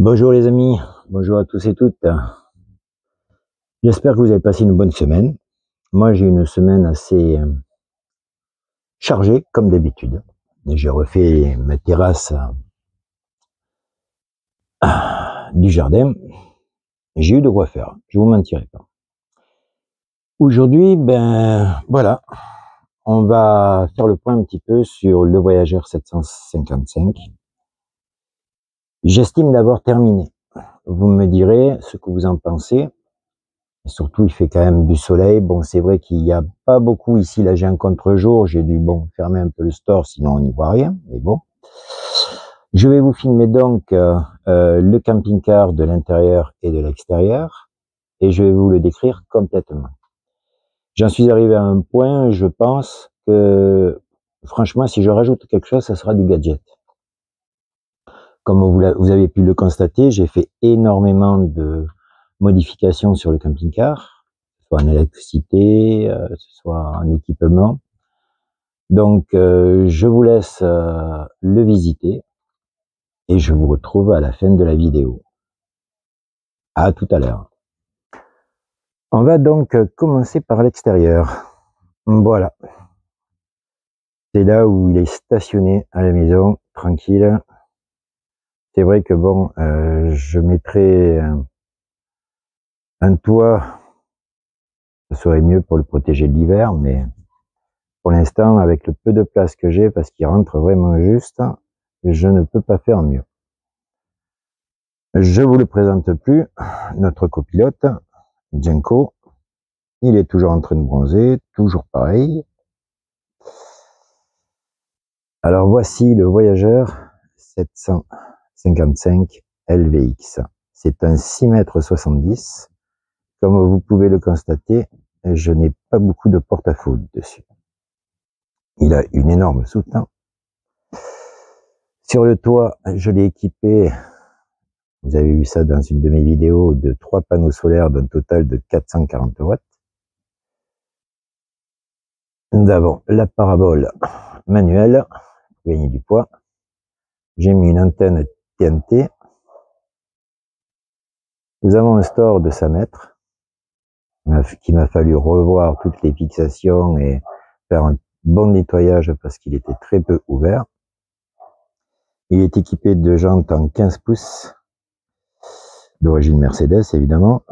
Bonjour les amis, bonjour à tous et toutes. J'espère que vous avez passé une bonne semaine. Moi j'ai une semaine assez chargée comme d'habitude. J'ai refait ma terrasse du jardin. J'ai eu de quoi faire, je vous mentirai pas. Aujourd'hui, ben voilà, on va faire le point un petit peu sur le Voyageur 755. J'estime l'avoir terminé. Vous me direz ce que vous en pensez. Et surtout, il fait quand même du soleil. Bon, c'est vrai qu'il n'y a pas beaucoup ici. Là, j'ai un contre-jour. J'ai dû, fermer un peu le store, sinon on n'y voit rien. Mais bon. Je vais vous filmer donc le camping-car de l'intérieur et de l'extérieur. Et je vais vous le décrire complètement. J'en suis arrivé à un point, je pense que, franchement, si je rajoute quelque chose, ça sera du gadget. Comme vous avez pu le constater, j'ai fait énormément de modifications sur le camping-car, soit en électricité, ce soit en équipement. Donc, je vous laisse le visiter et je vous retrouve à la fin de la vidéo. À tout à l'heure. On va donc commencer par l'extérieur. Voilà. C'est là où il est stationné à la maison, tranquille. C'est vrai que bon, je mettrai un toit, ce serait mieux pour le protéger de l'hiver, mais pour l'instant, avec le peu de place que j'ai, parce qu'il rentre vraiment juste, je ne peux pas faire mieux. Je vous le présente plus, notre copilote, Jenko. Il est toujours en train de bronzer, toujours pareil. Alors voici le Voyageur 755 LVX. C'est un 6,70 m. Comme vous pouvez le constater, je n'ai pas beaucoup de porte-à-faux dessus. Il a une énorme soute. Sur le toit, je l'ai équipé, vous avez vu ça dans une de mes vidéos, de 3 panneaux solaires d'un total de 440 watts. Nous avons la parabole manuelle pour gagner du poids. J'ai mis une antenne TNT. Nous avons un store de 5 mètres qu'il m'a fallu revoir toutes les fixations et faire un bon nettoyage parce qu'il était très peu ouvert. Il est équipé de jantes en 15 pouces, d'origine Mercedes évidemment,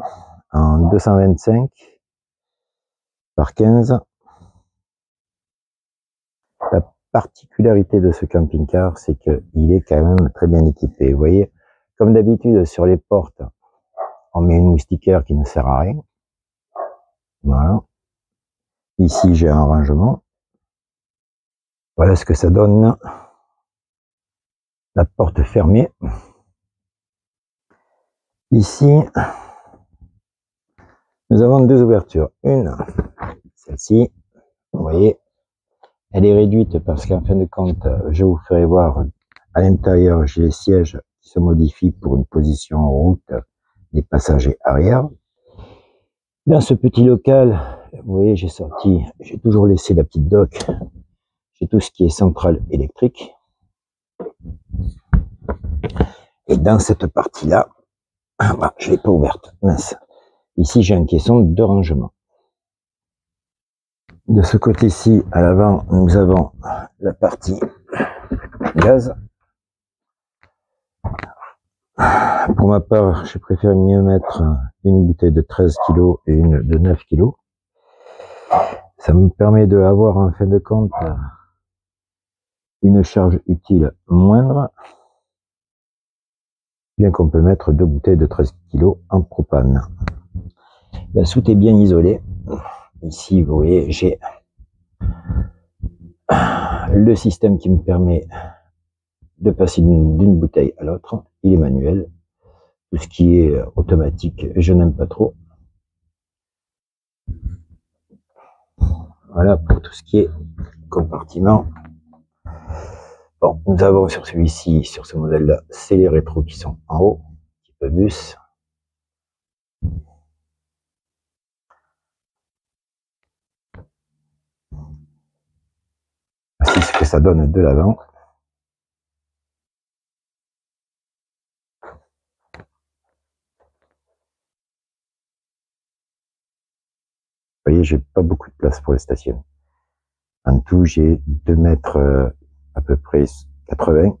en 225 par 15. La particularité de ce camping-car, c'est qu'il est quand même très bien équipé. Vous voyez, comme d'habitude sur les portes, on met une moustiquaire qui ne sert à rien. Voilà. Ici, j'ai un rangement. Voilà ce que ça donne. La porte fermée. Ici, nous avons 2 ouvertures. Une, celle-ci, vous voyez, elle est réduite parce qu'en fin de compte, je vous ferai voir, à l'intérieur, j'ai les sièges qui se modifient pour une position en route des passagers arrière. Dans ce petit local, vous voyez, j'ai toujours laissé la petite dock. J'ai tout ce qui est centrale électrique. Et dans cette partie-là, je l'ai pas ouverte, mince. Ici, j'ai un caisson de rangement. De ce côté-ci, à l'avant, nous avons la partie gaz. Pour ma part, j'ai préféré mieux mettre une bouteille de 13 kg et une de 9 kg. Ça me permet d'avoir, en fin de compte, une charge utile moindre, bien qu'on peut mettre 2 bouteilles de 13 kg en propane. La soute est bien isolée. Ici, vous voyez, j'ai le système qui me permet de passer d'une bouteille à l'autre. Il est manuel. Tout ce qui est automatique, je n'aime pas trop. Voilà pour tout ce qui est compartiment. Bon, nous avons sur celui-ci, sur ce modèle-là, c'est les rétros qui sont en haut, petit peu bus. Voici ce que ça donne de l'avant. Vous voyez, j'ai pas beaucoup de place pour le stationner. En tout, j'ai 2 mètres à peu près 80.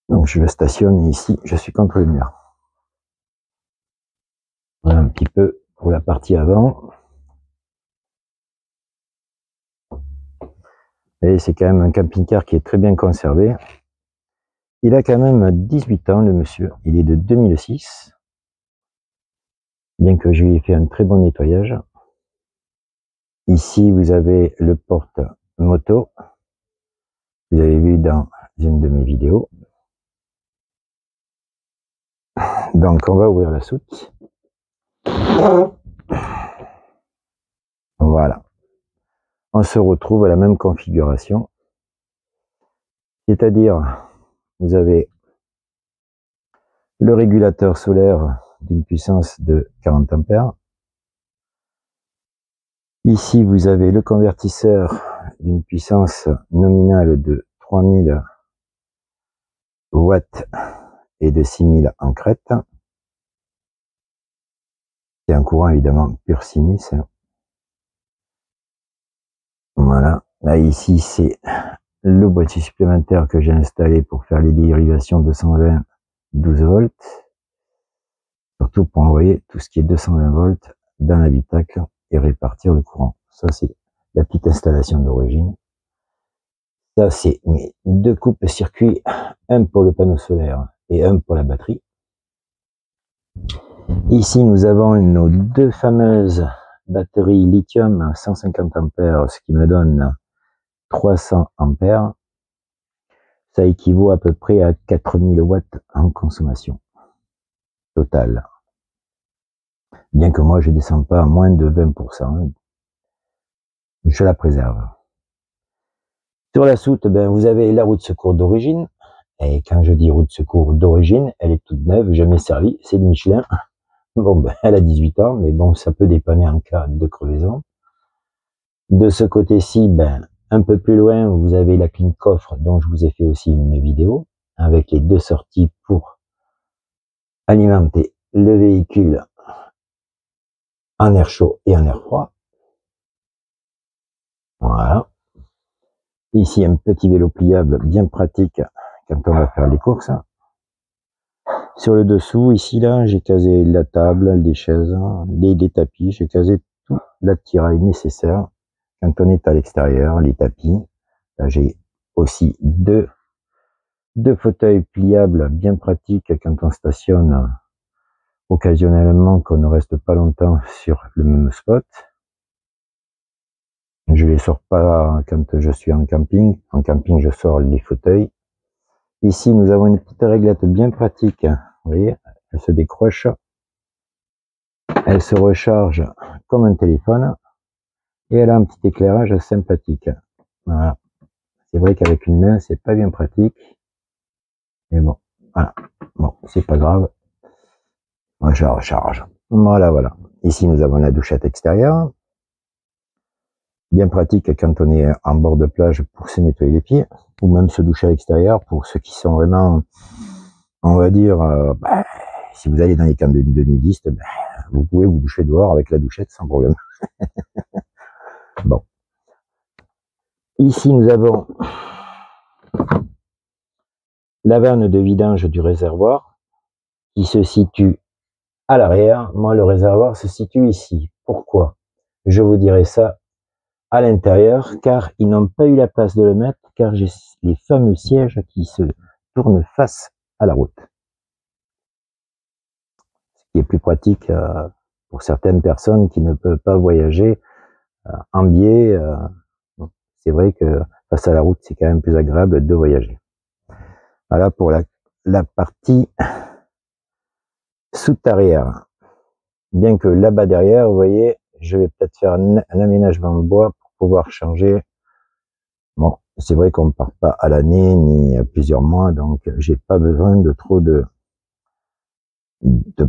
Donc je le stationne ici, je suis contre le mur. Voilà un petit peu pour la partie avant. Et c'est quand même un camping-car qui est très bien conservé. Il a quand même 18 ans, le monsieur. Il est de 2006. Bien que je lui ai fait un très bon nettoyage. Ici, vous avez le porte-moto. Vous avez vu dans une de mes vidéos. Donc, on va ouvrir la soute. Voilà. On se retrouve à la même configuration. C'est-à-dire, vous avez le régulateur solaire d'une puissance de 40 ampères. Ici, vous avez le convertisseur d'une puissance nominale de 3000 watts et de 6000 en crête. C'est un courant évidemment pur sinus. Voilà. Là, ici, c'est le boîtier supplémentaire que j'ai installé pour faire les dérivations 220 12 volts. Surtout pour envoyer tout ce qui est 220 volts dans l'habitacle et répartir le courant. Ça, c'est la petite installation d'origine. Ça, c'est mes 2 coupe-circuits, un pour le panneau solaire et un pour la batterie. Ici, nous avons nos 2 fameuses batteries lithium à 150 ampères, ce qui me donne 300 ampères. Ça équivaut à peu près à 4000 watts en consommation totale. Bien que moi, je ne descends pas à moins de 20%. Je la préserve. Sur la soute, ben, vous avez la roue de secours d'origine. Et quand je dis roue de secours d'origine, elle est toute neuve, jamais servie. C'est du Michelin. Bon, ben, elle a 18 ans, mais bon, ça peut dépanner en cas de crevaison. De ce côté-ci, ben, un peu plus loin, vous avez la clim coffre, dont je vous ai fait aussi une vidéo, avec les 2 sorties pour alimenter le véhicule en air chaud et en air froid. Voilà. Ici, un petit vélo pliable bien pratique quand on va faire les courses. Sur le dessous, ici, là, j'ai casé la table, les chaises, les tapis, j'ai casé tout l'attirail nécessaire quand on est à l'extérieur, les tapis. Là, j'ai aussi deux fauteuils pliables bien pratiques quand on stationne occasionnellement, qu'on ne reste pas longtemps sur le même spot. Je les sors pas quand je suis en camping. En camping, je sors les fauteuils. Ici, nous avons une petite réglette bien pratique. Vous voyez, elle se décroche. Elle se recharge comme un téléphone. Et elle a un petit éclairage sympathique. Voilà. C'est vrai qu'avec une main, c'est pas bien pratique. Mais bon, voilà. Bon, c'est pas grave. Moi, je la recharge. Voilà, voilà. Ici, nous avons la douchette extérieure. Bien pratique quand on est en bord de plage pour se nettoyer les pieds. Ou même se doucher à l'extérieur pour ceux qui sont vraiment, on va dire, si vous allez dans les camps de nudistes, vous pouvez vous doucher dehors avec la douchette sans problème. Bon. Ici, nous avons la vanne de vidange du réservoir qui se situe à l'arrière. Moi, le réservoir se situe ici. Pourquoi? Je vous dirai ça à l'intérieur, car ils n'ont pas eu la place de le mettre, car j'ai les fameux sièges qui se tournent face à la route. Ce qui est plus pratique pour certaines personnes qui ne peuvent pas voyager en biais. C'est vrai que face à la route, c'est quand même plus agréable de voyager. Voilà pour la partie soute arrière. Bien que là-bas derrière, vous voyez, je vais peut-être faire un aménagement de bois pour pouvoir changer. Bon, c'est vrai qu'on ne part pas à l'année ni à plusieurs mois, donc j'ai pas besoin de trop de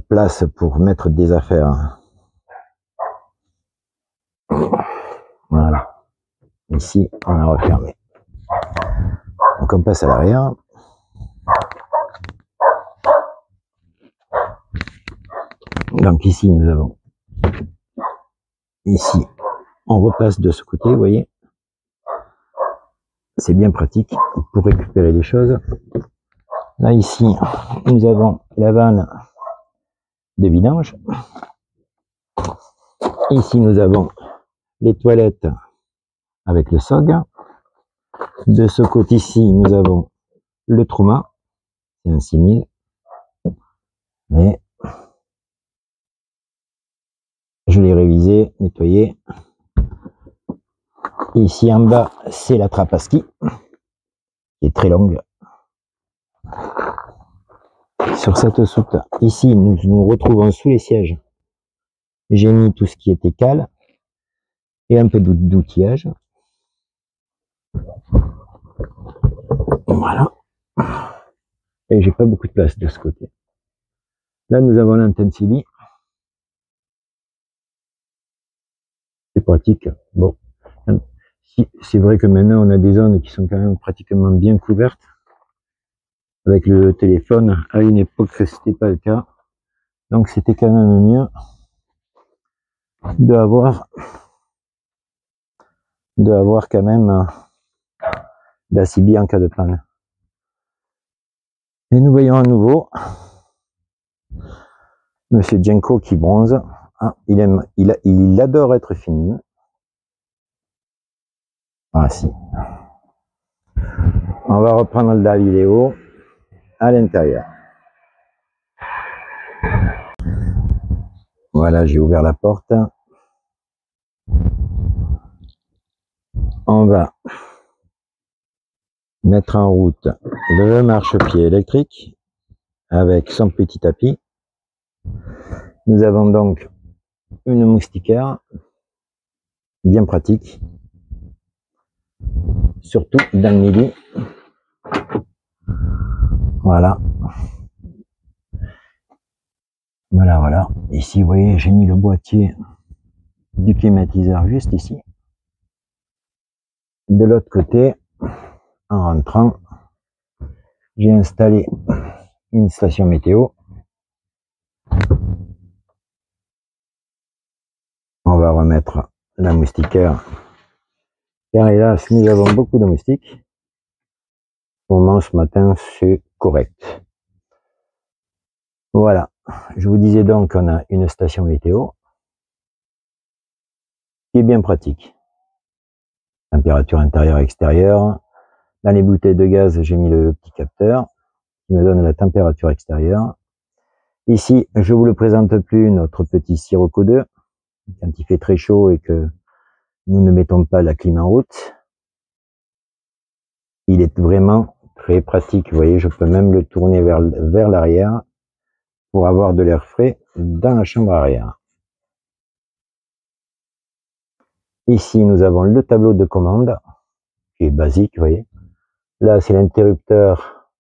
place pour mettre des affaires. Voilà. Ici, on a refermé. Donc on passe à l'arrière. Donc ici, nous avons Ici, on repasse de ce côté, vous voyez. C'est bien pratique pour récupérer des choses. Là, ici, nous avons la vanne de vidange. Ici, nous avons les toilettes avec le SOG. De ce côté-ci, nous avons le Truma. C'est un 6000. Mais je l'ai révisé, nettoyé. Ici en bas, c'est la trappe à ski, qui est très longue. Sur cette soute, ici, nous nous retrouvons sous les sièges. J'ai mis tout ce qui était cale et un peu d'outillage. Voilà. Et j'ai pas beaucoup de place de ce côté. Là, nous avons l'antenne CB. C'est pratique. Bon. C'est vrai que maintenant, on a des zones qui sont quand même pratiquement bien couvertes. Avec le téléphone, à une époque, c'était pas le cas. Donc, c'était quand même mieux d'avoir quand même la CB en cas de panne. Et nous voyons à nouveau Monsieur Jenko qui bronze. Ah, il adore être fini. Ah si. On va reprendre la vidéo à l'intérieur. Voilà, j'ai ouvert la porte. On va mettre en route le marchepied électrique avec son petit tapis. Nous avons donc une moustiquaire bien pratique, surtout dans le midi. Voilà. Voilà. Ici, vous voyez, j'ai mis le boîtier du climatiseur juste ici. De l'autre côté, en rentrant, j'ai installé une station météo. On va remettre la moustiquaire, car hélas, nous avons beaucoup de moustiques. Au moment, ce matin, c'est correct. Voilà. Je vous disais donc qu'on a une station météo qui est bien pratique. Température intérieure et extérieure. Dans les bouteilles de gaz, j'ai mis le petit capteur qui me donne la température extérieure. Ici, je vous le présente plus, notre petit Sirocco 2. Quand il fait très chaud et que nous ne mettons pas la clim en route, il est vraiment très pratique. Vous voyez, je peux même le tourner vers l'arrière pour avoir de l'air frais dans la chambre arrière. Ici, nous avons le tableau de commande qui est basique, vous voyez. Là, c'est l'interrupteur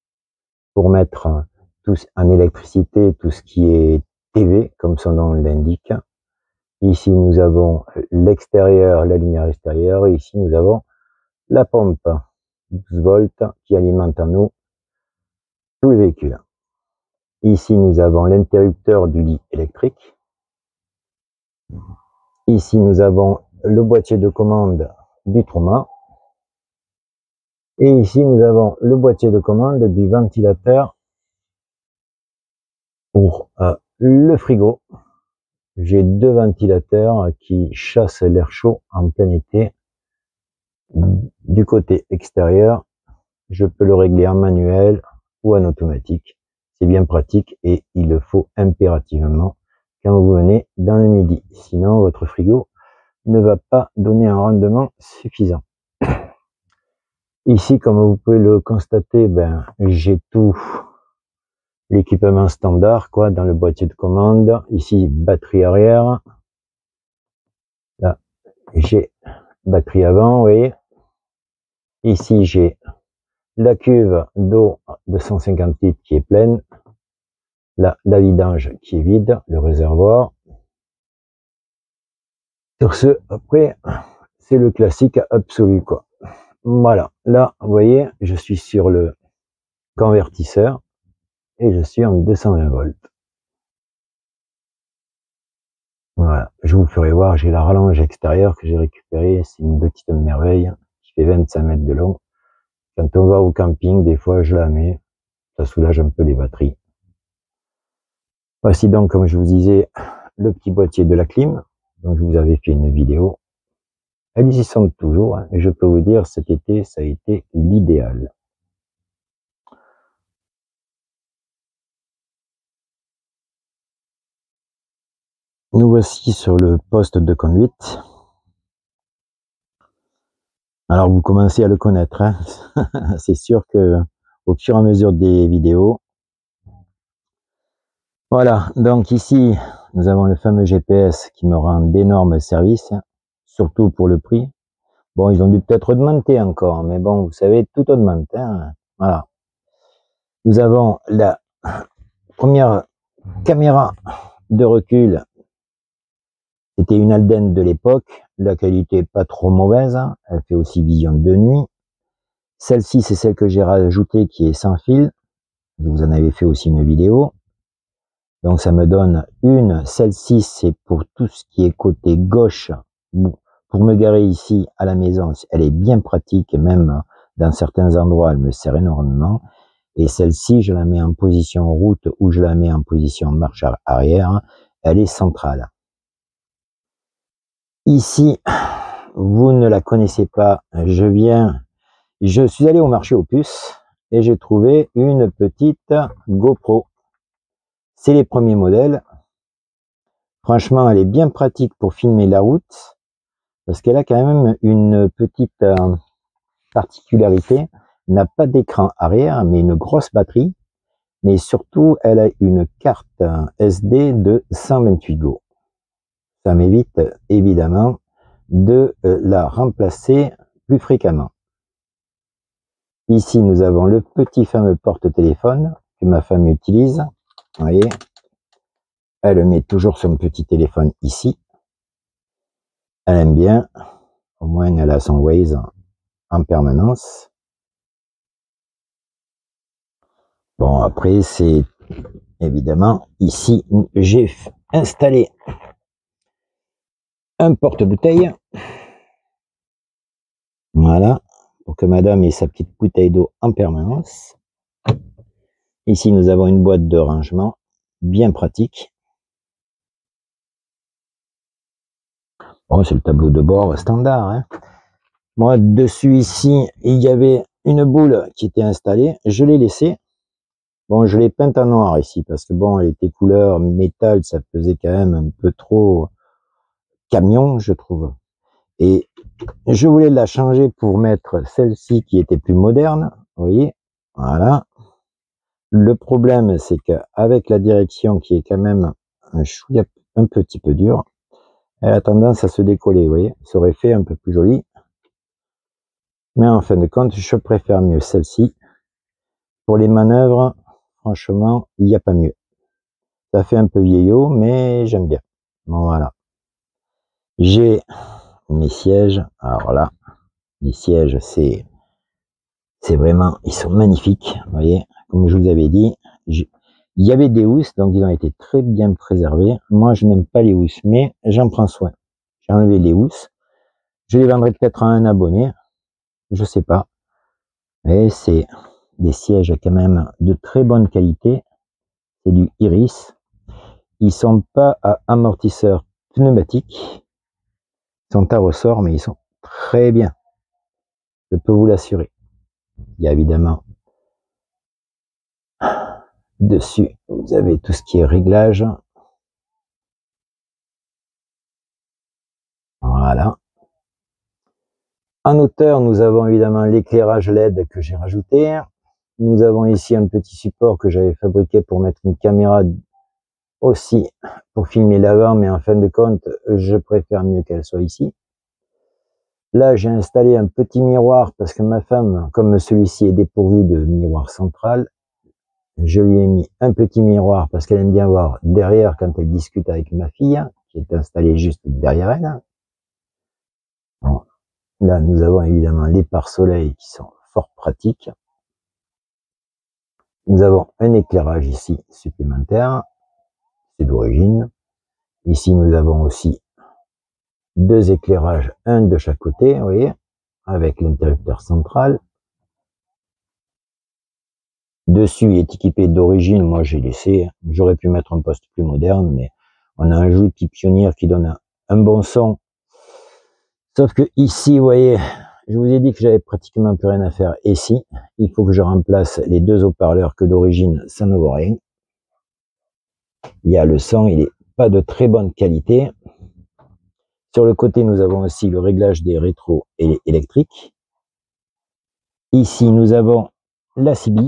pour mettre tout en électricité, tout ce qui est TV, comme son nom l'indique. Ici, nous avons l'extérieur, la lumière extérieure. Et ici, nous avons la pompe 12 volts qui alimente en eau tous les véhicules. Ici, nous avons l'interrupteur du lit électrique. Ici, nous avons le boîtier de commande du Truma. Et ici, nous avons le boîtier de commande du ventilateur pour le frigo. J'ai deux ventilateurs qui chassent l'air chaud en plein été. Du côté extérieur, je peux le régler en manuel ou en automatique. C'est bien pratique et il le faut impérativement quand vous venez dans le midi. Sinon, votre frigo ne va pas donner un rendement suffisant. Ici, comme vous pouvez le constater, j'ai tout l'équipement standard dans le boîtier de commande. Ici, batterie arrière. Là, j'ai batterie avant, vous voyez. Ici, j'ai la cuve d'eau de 150 litres qui est pleine. Là, la vidange qui est vide, le réservoir. Sur ce, après, c'est le classique absolu, quoi. Voilà. Là, vous voyez, je suis sur le convertisseur et je suis en 220 volts. Voilà, je vous ferai voir, j'ai la rallonge extérieure que j'ai récupérée, c'est une petite merveille qui fait 25 mètres de long. Quand on va au camping, des fois je la mets, ça soulage un peu les batteries. Voici donc, comme je vous disais, le petit boîtier de la clim, dont je vous avais fait une vidéo. Elles y sont toujours, hein, et je peux vous dire, cet été, ça a été l'idéal. Nous voici sur le poste de conduite. Alors vous commencez à le connaître, hein. C'est sûr que au fur et à mesure des vidéos. Voilà, donc ici, nous avons le fameux GPS qui me rend d'énormes services, surtout pour le prix. Bon, ils ont dû peut-être augmenter encore, mais bon, vous savez, tout augmente, hein. Voilà. Nous avons la première caméra de recul. C'était une Alden de l'époque. La qualité n'est pas trop mauvaise. Elle fait aussi vision de nuit. Celle-ci, c'est celle que j'ai rajoutée qui est sans fil. Je vous en avais fait aussi une vidéo. Donc ça me donne une. Celle-ci, c'est pour tout ce qui est côté gauche. Pour me garer ici à la maison, elle est bien pratique. Et même dans certains endroits, elle me sert énormément. Et celle-ci, je la mets en position route ou je la mets en position marche arrière. Elle est centrale. Ici, vous ne la connaissez pas. Je suis allé au marché aux puces et j'ai trouvé une petite GoPro. C'est les premiers modèles. Franchement, elle est bien pratique pour filmer la route parce qu'elle a quand même une petite particularité. Elle n'a pas d'écran arrière, mais une grosse batterie. Mais surtout, elle a une carte SD de 128 Go. Ça m'évite évidemment de la remplacer plus fréquemment. Ici, nous avons le petit fameux porte-téléphone que ma femme utilise. Vous voyez, elle met toujours son petit téléphone ici. Elle aime bien, au moins elle a son Waze en permanence. Bon, après, c'est évidemment, ici, j'ai installé un porte-bouteille. Voilà, pour que madame ait sa petite bouteille d'eau en permanence. Ici, nous avons une boîte de rangement, bien pratique. Bon, c'est le tableau de bord standard, hein. Moi, dessus ici, il y avait une boule qui était installée. Je l'ai laissée. Bon, je l'ai peinte en noir ici parce que bon, elle était couleur métal, ça faisait quand même un peu trop camion, je trouve. Et je voulais la changer pour mettre celle-ci qui était plus moderne. Vous voyez, voilà. Le problème, c'est qu'avec la direction qui est quand même un petit peu dure, elle a tendance à se décoller. Vous voyez, ça aurait fait un peu plus joli. Mais en fin de compte, je préfère mieux celle-ci. Pour les manœuvres, franchement, il n'y a pas mieux. Ça fait un peu vieillot, mais j'aime bien. Bon, voilà. J'ai mes sièges. Alors là, les sièges, c'est vraiment, ils sont magnifiques. Vous voyez, comme je vous avais dit, il y avait des housses, donc ils ont été très bien préservés. Moi, je n'aime pas les housses, mais j'en prends soin. J'ai enlevé les housses. Je les vendrai peut-être à un abonné. Je sais pas. Mais c'est des sièges quand même de très bonne qualité. C'est du Iris. Ils sont pas à amortisseur pneumatique. Ils sont à ressort, mais ils sont très bien. Je peux vous l'assurer. Il y a évidemment dessus, vous avez tout ce qui est réglage. Voilà. En hauteur, nous avons évidemment l'éclairage LED que j'ai rajouté. Nous avons ici un petit support que j'avais fabriqué pour mettre une caméra aussi pour filmer l'avant, mais en fin de compte, je préfère mieux qu'elle soit ici. Là, j'ai installé un petit miroir parce que ma femme, comme celui-ci est dépourvu de miroir central, je lui ai mis un petit miroir parce qu'elle aime bien voir derrière quand elle discute avec ma fille, qui est installée juste derrière elle. Bon. Là, nous avons évidemment les pare-soleil qui sont fort pratiques. Nous avons un éclairage ici supplémentaire, c'est d'origine. Ici, nous avons aussi deux éclairages, un de chaque côté, vous voyez, avec l'interrupteur central. Dessus, il est équipé d'origine, moi j'ai laissé, j'aurais pu mettre un poste plus moderne, mais on a un joli petit Pioneer qui donne un bon son. Sauf que ici, vous voyez, je vous ai dit que j'avais pratiquement plus rien à faire. Et ici, il faut que je remplace les deux haut-parleurs que d'origine, ça ne vaut rien. Il y a le son, il est pas de très bonne qualité. Sur le côté, nous avons aussi le réglage des rétros électriques. Ici, nous avons la CB.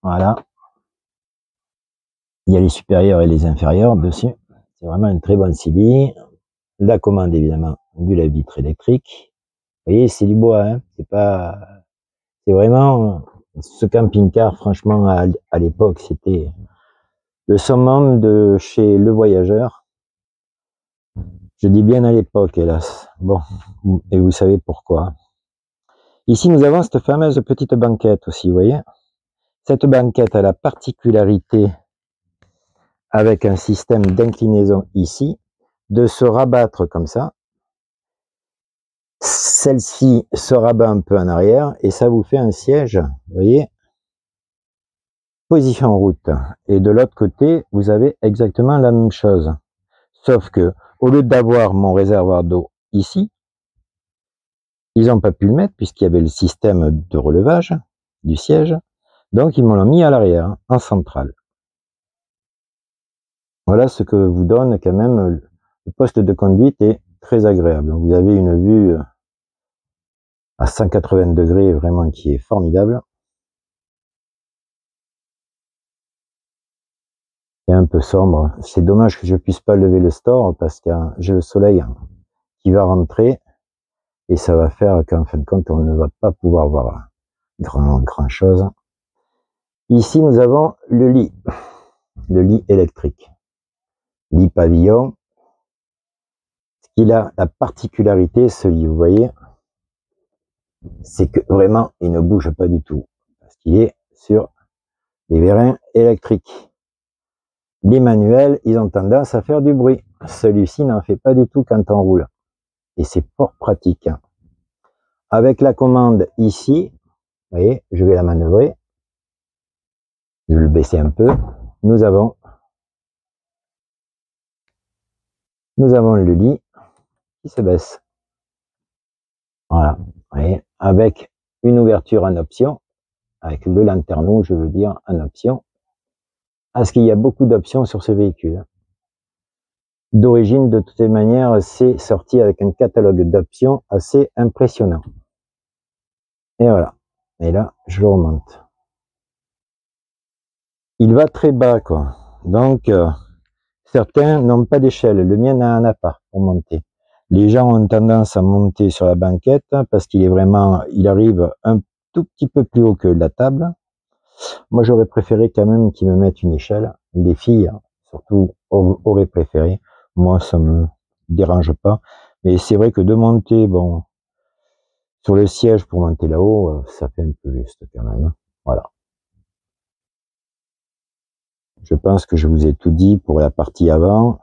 Voilà. Il y a les supérieurs et les inférieurs dessus. C'est vraiment une très bonne CB. La commande, évidemment, du lave-vitre électrique. Vous voyez, c'est du bois, hein. C'est vraiment, ce camping-car, franchement, à l'époque, c'était le summum de chez Le Voyageur. Je dis bien à l'époque, hélas. Bon, et vous savez pourquoi. Ici, nous avons cette fameuse petite banquette aussi, vous voyez. Cette banquette a la particularité, avec un système d'inclinaison ici, de se rabattre comme ça. Celle-ci se rabat un peu en arrière et ça vous fait un siège, vous voyez, position route. Et de l'autre côté, vous avez exactement la même chose. Sauf que, au lieu d'avoir mon réservoir d'eau ici, ils n'ont pas pu le mettre puisqu'il y avait le système de relevage du siège. Donc, ils me l'ont mis à l'arrière, en centrale. Voilà ce que vous donne quand même le poste de conduite est très agréable. Vous avez une vue à 180 degrés vraiment qui est formidable. C'est un peu sombre. C'est dommage que je puisse pas lever le store parce que j'ai le soleil qui va rentrer et ça va faire qu'en fin de compte on ne va pas pouvoir voir grand chose. Ici nous avons le lit électrique, lit pavillon. Ce qu'il a la particularité, ce lit, vous voyez, c'est que vraiment il ne bouge pas du tout parce qu'il est sur les vérins électriques. Les manuels, ils ont tendance à faire du bruit. Celui-ci n'en fait pas du tout quand on roule. Et c'est fort pratique. Avec la commande ici, vous voyez, je vais la manœuvrer. Je vais le baisser un peu. Nous avons le lit qui se baisse. Voilà. Vous voyez, avec une ouverture en option, avec le lanterneau, je veux dire, en option. Parce qu'il y a beaucoup d'options sur ce véhicule. D'origine, de toutes les manières, c'est sorti avec un catalogue d'options assez impressionnant. Et voilà. Et là, je le remonte. Il va très bas, quoi. Donc, certains n'ont pas d'échelle. Le mien n'en a pas pour monter. Les gens ont tendance à monter sur la banquette parce qu'il est vraiment, il arrive un tout petit peu plus haut que la table. Moi, j'aurais préféré quand même qu'ils me mettent une échelle. Les filles, surtout, auraient préféré. Moi, ça me dérange pas. Mais c'est vrai que de monter, bon, sur le siège pour monter là-haut, ça fait un peu juste quand même. Voilà. Je pense que je vous ai tout dit pour la partie avant.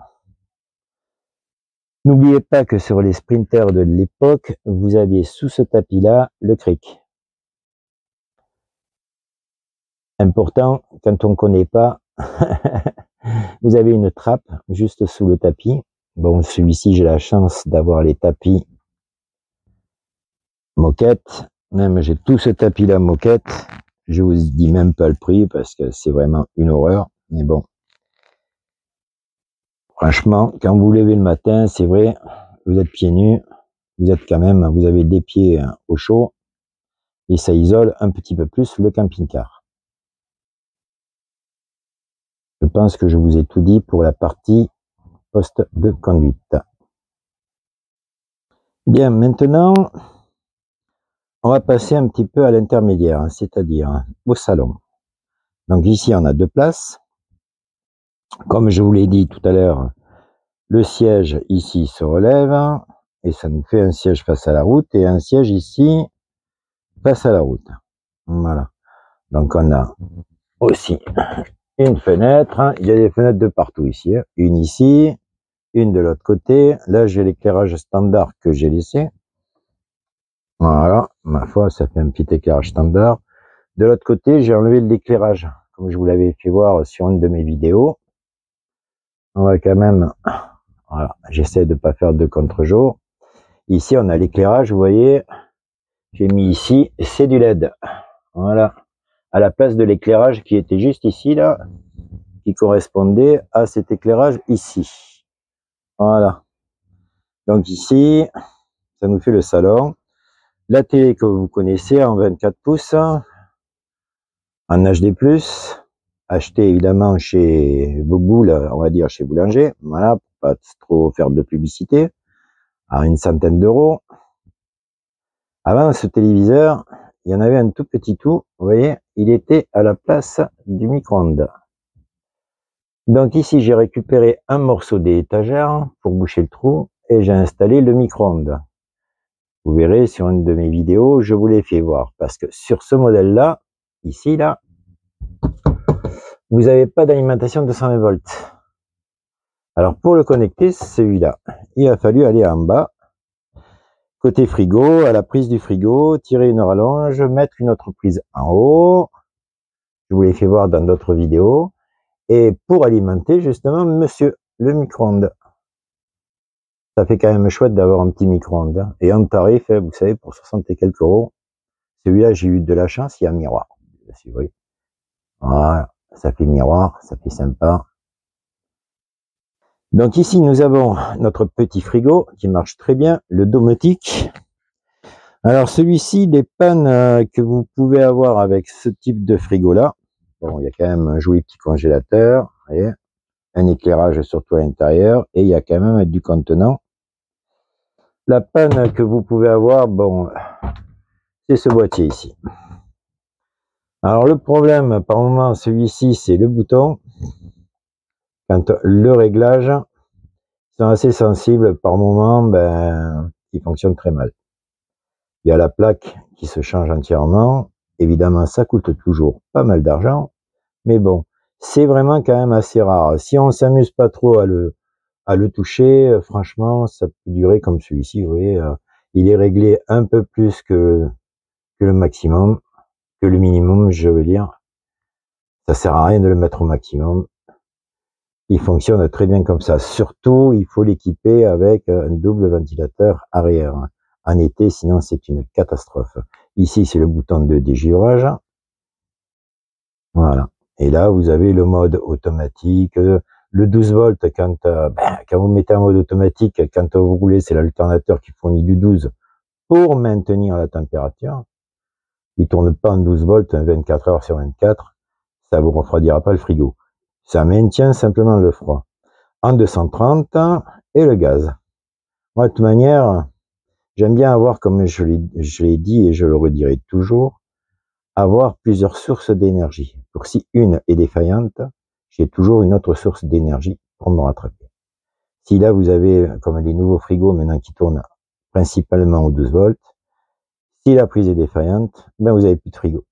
N'oubliez pas que sur les sprinters de l'époque, vous aviez sous ce tapis-là le cric. Important, quand on ne connaît pas, vous avez une trappe juste sous le tapis. Bon, celui-ci, j'ai la chance d'avoir les tapis moquette. Même, j'ai tout ce tapis-là moquette. Je vous dis même pas le prix parce que c'est vraiment une horreur. Mais bon. Franchement, quand vous vous levez le matin, c'est vrai, vous êtes pieds nus. Vous êtes quand même, vous avez des pieds au chaud. Et ça isole un petit peu plus le camping-car. Je pense que je vous ai tout dit pour la partie poste de conduite. Bien, maintenant, on va passer un petit peu à l'intermédiaire, c'est-à-dire au salon. Donc ici, on a deux places. Comme je vous l'ai dit tout à l'heure, le siège ici se relève et ça nous fait un siège face à la route et un siège ici face à la route. Voilà. Donc on a aussi une fenêtre. Il y a des fenêtres de partout ici. Une ici, une de l'autre côté. Là, j'ai l'éclairage standard que j'ai laissé. Voilà, ma foi, ça fait un petit éclairage standard. De l'autre côté, j'ai enlevé l'éclairage, comme je vous l'avais fait voir sur une de mes vidéos. On va quand même, voilà, j'essaie de pas faire de contre-jour. Ici, on a l'éclairage, vous voyez, j'ai mis ici, c'est du LED. Voilà, à la place de l'éclairage qui était juste ici, là, qui correspondait à cet éclairage ici. Voilà. Donc ici, ça nous fait le salon. La télé que vous connaissez en 24 pouces, en HD+, acheté évidemment chez Boboul, on va dire chez Boulanger, voilà, pour pas trop faire de publicité, à une centaine d'euros. Avant ce téléviseur, il y en avait un tout petit tout, vous voyez, il était à la place du micro-ondes. Donc ici, j'ai récupéré un morceau d'étagère pour boucher le trou et j'ai installé le micro-ondes. Vous verrez sur une de mes vidéos, je vous l'ai fait voir parce que sur ce modèle-là, ici, là, vous n'avez pas d'alimentation de 220 volts. Alors pour le connecter, celui-là, il a fallu aller en bas, côté frigo, à la prise du frigo, tirer une rallonge, mettre une autre prise en haut. Je vous l'ai fait voir dans d'autres vidéos. Et pour alimenter justement, monsieur, le micro-ondes. Ça fait quand même chouette d'avoir un petit micro-ondes. Et en tarif, vous savez, pour 60 et quelques euros, celui-là, j'ai eu de la chance, il y a un miroir. Si vous voyez. Voilà, ça fait miroir, ça fait sympa. Donc ici, nous avons notre petit frigo qui marche très bien, le Domotique. Alors celui-ci, des pannes que vous pouvez avoir avec ce type de frigo-là. Bon, il y a quand même un joli petit congélateur, vous voyez, un éclairage surtout à l'intérieur, et il y a quand même du contenant. La panne que vous pouvez avoir, bon, c'est ce boîtier ici. Alors le problème, par moment, celui-ci, c'est le bouton. Quand le réglage, ils sont assez sensibles, par moment, ben, il fonctionne très mal. Il y a la plaque qui se change entièrement. Évidemment, ça coûte toujours pas mal d'argent. Mais bon, c'est vraiment quand même assez rare. Si on s'amuse pas trop à le toucher, franchement, ça peut durer comme celui-ci. Vous voyez, il est réglé un peu plus que le maximum, que le minimum, je veux dire. Ça sert à rien de le mettre au maximum. Il fonctionne très bien comme ça. Surtout, il faut l'équiper avec un double ventilateur arrière. En été, sinon c'est une catastrophe. Ici, c'est le bouton de dégivrage. Voilà. Et là, vous avez le mode automatique. Le 12 volts, quand vous mettez en mode automatique, quand vous roulez, c'est l'alternateur qui fournit du 12 pour maintenir la température. Il tourne pas en 12 volts 24 heures sur 24. Ça vous refroidira pas le frigo. Ça maintient simplement le froid. En 230 et le gaz. Moi, de toute manière, j'aime bien avoir, comme je l'ai dit et je le redirai toujours, avoir plusieurs sources d'énergie. Pour si une est défaillante, j'ai toujours une autre source d'énergie pour me rattraper. Si là, vous avez, comme les nouveaux frigos maintenant qui tournent principalement aux 12 volts, si la prise est défaillante, ben vous avez plus de frigo.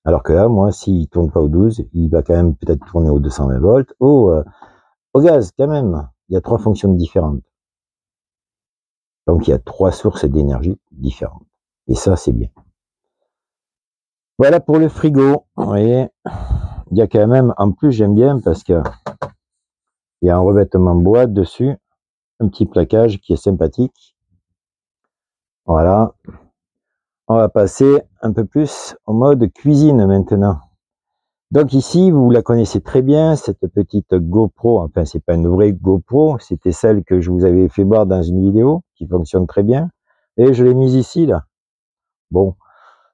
Alors que là, moi, s'il tourne pas au 12, il va quand même peut-être tourner aux 220 volts ou au gaz, quand même. Il y a 3 fonctions différentes. Donc, il y a 3 sources d'énergie différentes. Et ça, c'est bien. Voilà pour le frigo. Vous voyez, il y a quand même, en plus, j'aime bien parce que il y a un revêtement bois dessus, un petit plaquage qui est sympathique. Voilà. On va passer un peu plus au mode cuisine maintenant. Donc ici, vous la connaissez très bien, cette petite GoPro. Enfin, c'est pas une vraie GoPro, c'était celle que je vous avais fait voir dans une vidéo, qui fonctionne très bien. Et je l'ai mise ici, là. Bon,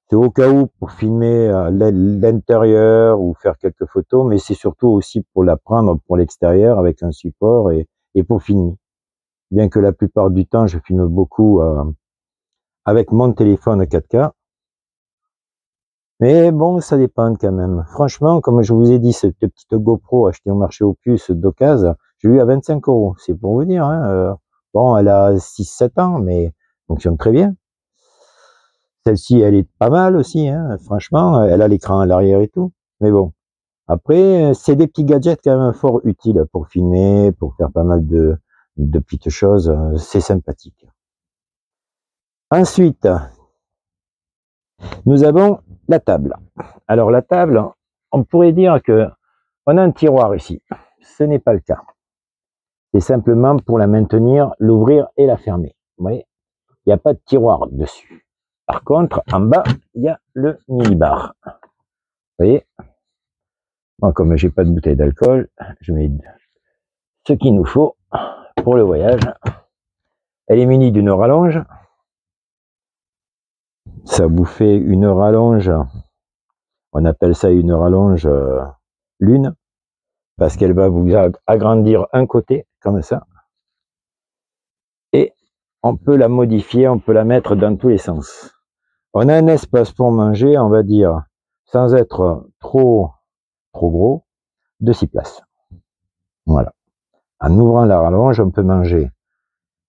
c'est au cas où pour filmer l'intérieur ou faire quelques photos, mais c'est surtout aussi pour la prendre pour l'extérieur avec un support et pour filmer. Bien que la plupart du temps, je filme beaucoup avec mon téléphone 4K. Mais bon, ça dépend quand même. Franchement, comme je vous ai dit, cette petite GoPro achetée au marché aux puces d'occasion, j'ai eu à 25 €. C'est pour vous dire. Hein. Bon, elle a 6-7 ans, mais fonctionne très bien. Celle-ci, elle est pas mal aussi. Hein. Franchement, elle a l'écran à l'arrière et tout. Mais bon, après, c'est des petits gadgets quand même fort utiles pour filmer, pour faire pas mal de de petites choses, c'est sympathique. Ensuite, nous avons la table. Alors la table, on pourrait dire que on a un tiroir ici. Ce n'est pas le cas. C'est simplement pour la maintenir, l'ouvrir et la fermer. Vous voyez, il n'y a pas de tiroir dessus. Par contre, en bas, il y a le mini-bar. Vous voyez, moi, comme j'ai pas de bouteille d'alcool, je mets ce qu'il nous faut pour le voyage. Elle est munie d'une rallonge. Ça vous fait une rallonge, on appelle ça une rallonge lune, parce qu'elle va vous agrandir un côté, comme ça. Et on peut la modifier, on peut la mettre dans tous les sens. On a un espace pour manger, on va dire, sans être trop gros, de 6 places. Voilà. En ouvrant la rallonge, on peut manger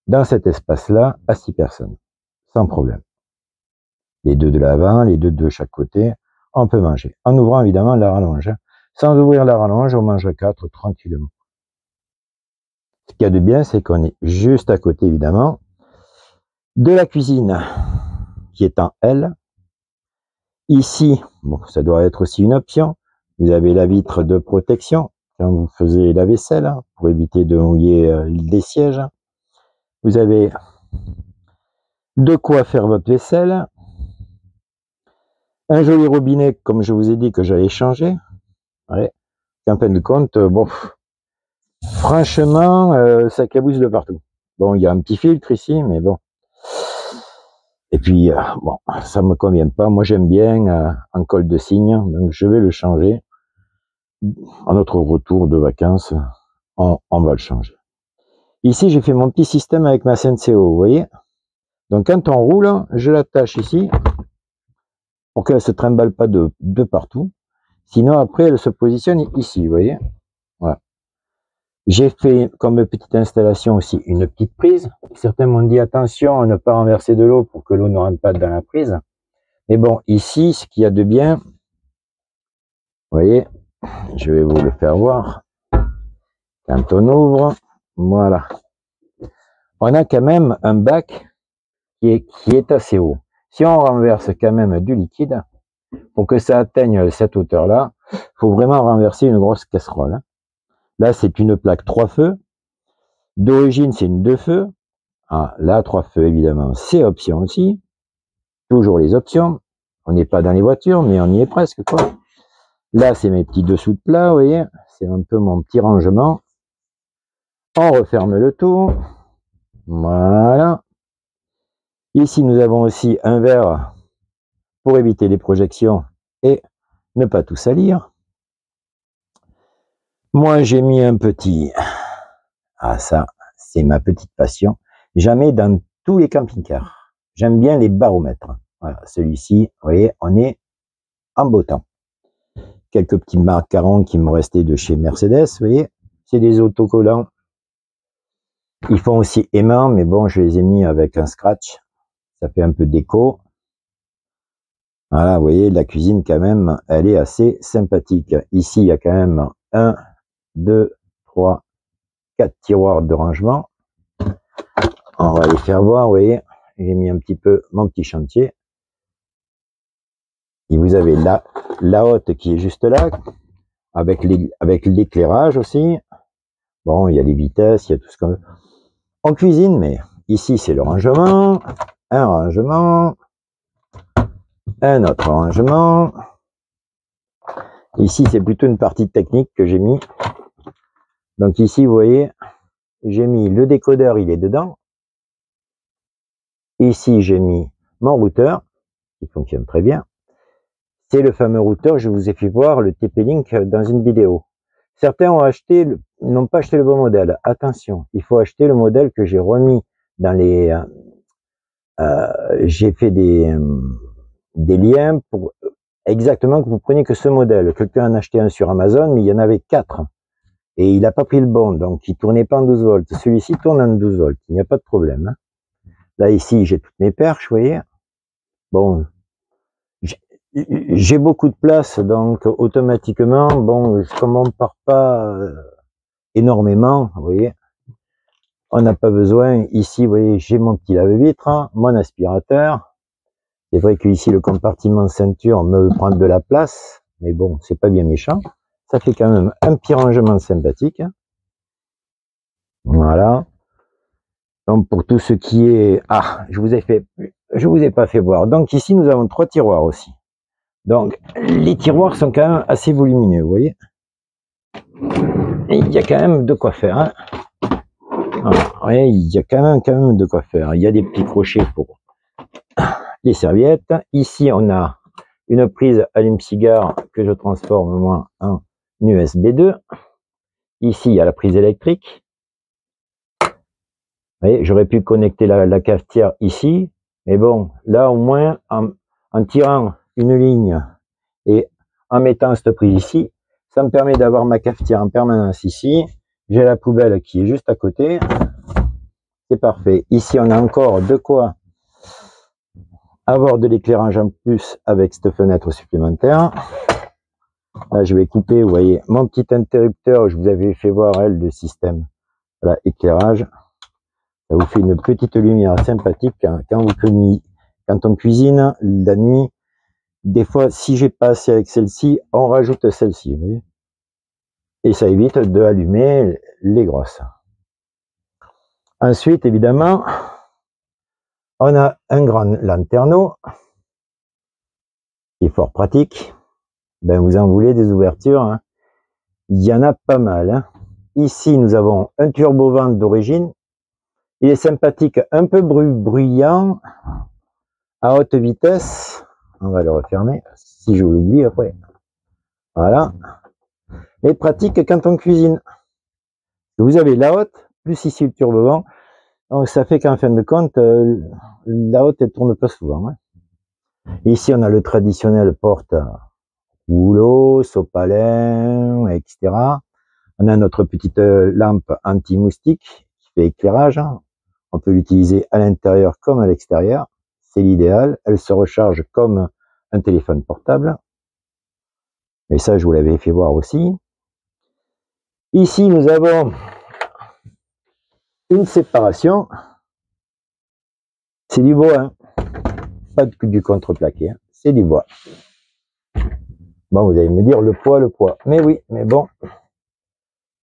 dans cet espace-là à 6 personnes, sans problème. Les deux de l'avant, les deux de chaque côté, on peut manger. En ouvrant évidemment la rallonge. Sans ouvrir la rallonge, on mange à 4 tranquillement. Ce qu'il y a de bien, c'est qu'on est juste à côté évidemment de la cuisine qui est en L. Ici, bon, ça doit être aussi une option. Vous avez la vitre de protection quand vous faisiez la vaisselle, hein, pour éviter de mouiller les sièges. Vous avez de quoi faire votre vaisselle. Un joli robinet, comme je vous ai dit que j'allais changer. Ouais. En fin de compte, bon, franchement, ça cabousse de partout. Bon, il y a un petit filtre ici, mais bon. Et puis, bon, ça me convient pas. Moi, j'aime bien en colle de cygne, donc je vais le changer. À notre retour de vacances, on va le changer. Ici, j'ai fait mon petit système avec ma Senseo, vous voyez. Donc, quand on roule, je l'attache ici pour qu'elle se trimballe pas de partout. Sinon, après, elle se positionne ici, vous voyez. Voilà. J'ai fait comme petite installation aussi une petite prise. Certains m'ont dit attention à ne pas renverser de l'eau pour que l'eau ne rentre pas dans la prise. Mais bon, ici, ce qu'il y a de bien, vous voyez, je vais vous le faire voir. Quand on ouvre, voilà. On a quand même un bac qui est assez haut. Si on renverse quand même du liquide, pour que ça atteigne cette hauteur-là, il faut vraiment renverser une grosse casserole. Là, c'est une plaque 3 feux. D'origine, c'est une 2 feux. Ah, là, 3 feux, évidemment, c'est option aussi. Toujours les options. On n'est pas dans les voitures, mais on y est presque, quoi. Là, c'est mes petits dessous de plat, vous voyez. C'est un peu mon petit rangement. On referme le tout. Voilà. Ici, nous avons aussi un verre pour éviter les projections et ne pas tout salir. Moi, j'ai mis un petit... Ah, ça, c'est ma petite passion. J'en mets dans tous les camping-cars. J'aime bien les baromètres. Voilà, celui-ci, vous voyez, on est en beau temps. Quelques petits macarons qui me restaient de chez Mercedes, vous voyez, c'est des autocollants. Ils font aussi aimant, mais bon, je les ai mis avec un scratch. Ça fait un peu d'écho. Voilà, vous voyez, la cuisine, quand même, elle est assez sympathique. Ici, il y a quand même 1, 2, 3, 4 tiroirs de rangement. On va les faire voir, vous voyez. J'ai mis un petit peu mon petit chantier. Et vous avez la hotte qui est juste là, avec l'éclairage aussi. Bon, il y a les vitesses, il y a tout ce qu'on veut. On cuisine, mais ici, c'est le rangement. Un rangement. Un autre rangement. Ici, c'est plutôt une partie technique que j'ai mis. Donc ici, vous voyez, j'ai mis le décodeur, il est dedans. Ici, j'ai mis mon routeur, qui fonctionne très bien. C'est le fameux routeur, je vous ai fait voir le TP-Link dans une vidéo. Certains n'ont pas acheté le bon modèle. Attention, il faut acheter le modèle que j'ai remis dans les... j'ai fait des liens pour exactement que vous preniez que ce modèle. Quelqu'un en a acheté un sur Amazon, mais il y en avait 4. Et il n'a pas pris le bon, donc il tournait pas en 12 volts. Celui-ci tourne en 12 volts, il n'y a pas de problème. Hein. Là, ici, j'ai toutes mes perches, vous voyez. Bon, j'ai beaucoup de place, donc automatiquement, bon, comme on ne part pas énormément, vous voyez, On n'a pas besoin. Ici, vous voyez, j'ai mon petit lave-vitre, hein, mon aspirateur. C'est vrai que ici, le compartiment ceinture me prend de la place, mais bon, c'est pas bien méchant. Ça fait quand même un petit rangement sympathique. Voilà. Donc pour tout ce qui est... Ah, je vous ai pas fait voir. Donc ici, nous avons 3 tiroirs aussi. Donc les tiroirs sont quand même assez volumineux, vous voyez. Et il y a quand même de quoi faire. Hein. Ouais, il y a quand même de quoi faire. Il y a des petits crochets pour les serviettes. Ici, on a une prise allume-cigare que je transforme moi en USB 2. Ici, il y a la prise électrique. Vous voyez, j'aurais pu connecter la cafetière ici, mais bon, là au moins, en tirant une ligne et en mettant cette prise ici, ça me permet d'avoir ma cafetière en permanence ici. J'ai la poubelle qui est juste à côté. C'est parfait. Ici, on a encore de quoi avoir de l'éclairage en plus avec cette fenêtre supplémentaire. Là, je vais couper, vous voyez, mon petit interrupteur, je vous avais fait voir, elle, le système. Voilà, éclairage. Ça vous fait une petite lumière sympathique quand on cuisine la nuit. Des fois, si j'ai pas assez avec celle-ci, on rajoute celle-ci, vous voyez. Et ça évite de allumer les grosses. Ensuite, évidemment, on a un grand lanterneau qui est fort pratique. Ben, vous en voulez des ouvertures, hein. Il y en a pas mal. Hein. Ici, nous avons un turbovent d'origine. Il est sympathique, un peu bruyant, à haute vitesse. On va le refermer, si je l'oublie après. Voilà. Mais pratique quand on cuisine. Vous avez la haute, plus ici le turbovent. Donc ça fait qu'en fin de compte, la haute, elle tourne pas souvent. Hein. Ici, on a le traditionnel porte rouleau, sopalin, etc. On a notre petite lampe anti-moustique qui fait éclairage. On peut l'utiliser à l'intérieur comme à l'extérieur. C'est l'idéal. Elle se recharge comme un téléphone portable. Mais ça, je vous l'avais fait voir aussi. Ici, nous avons une séparation. C'est du bois, hein. Pas du contreplaqué. Hein. C'est du bois. Bon, vous allez me dire le poids, le poids. Mais oui, mais bon.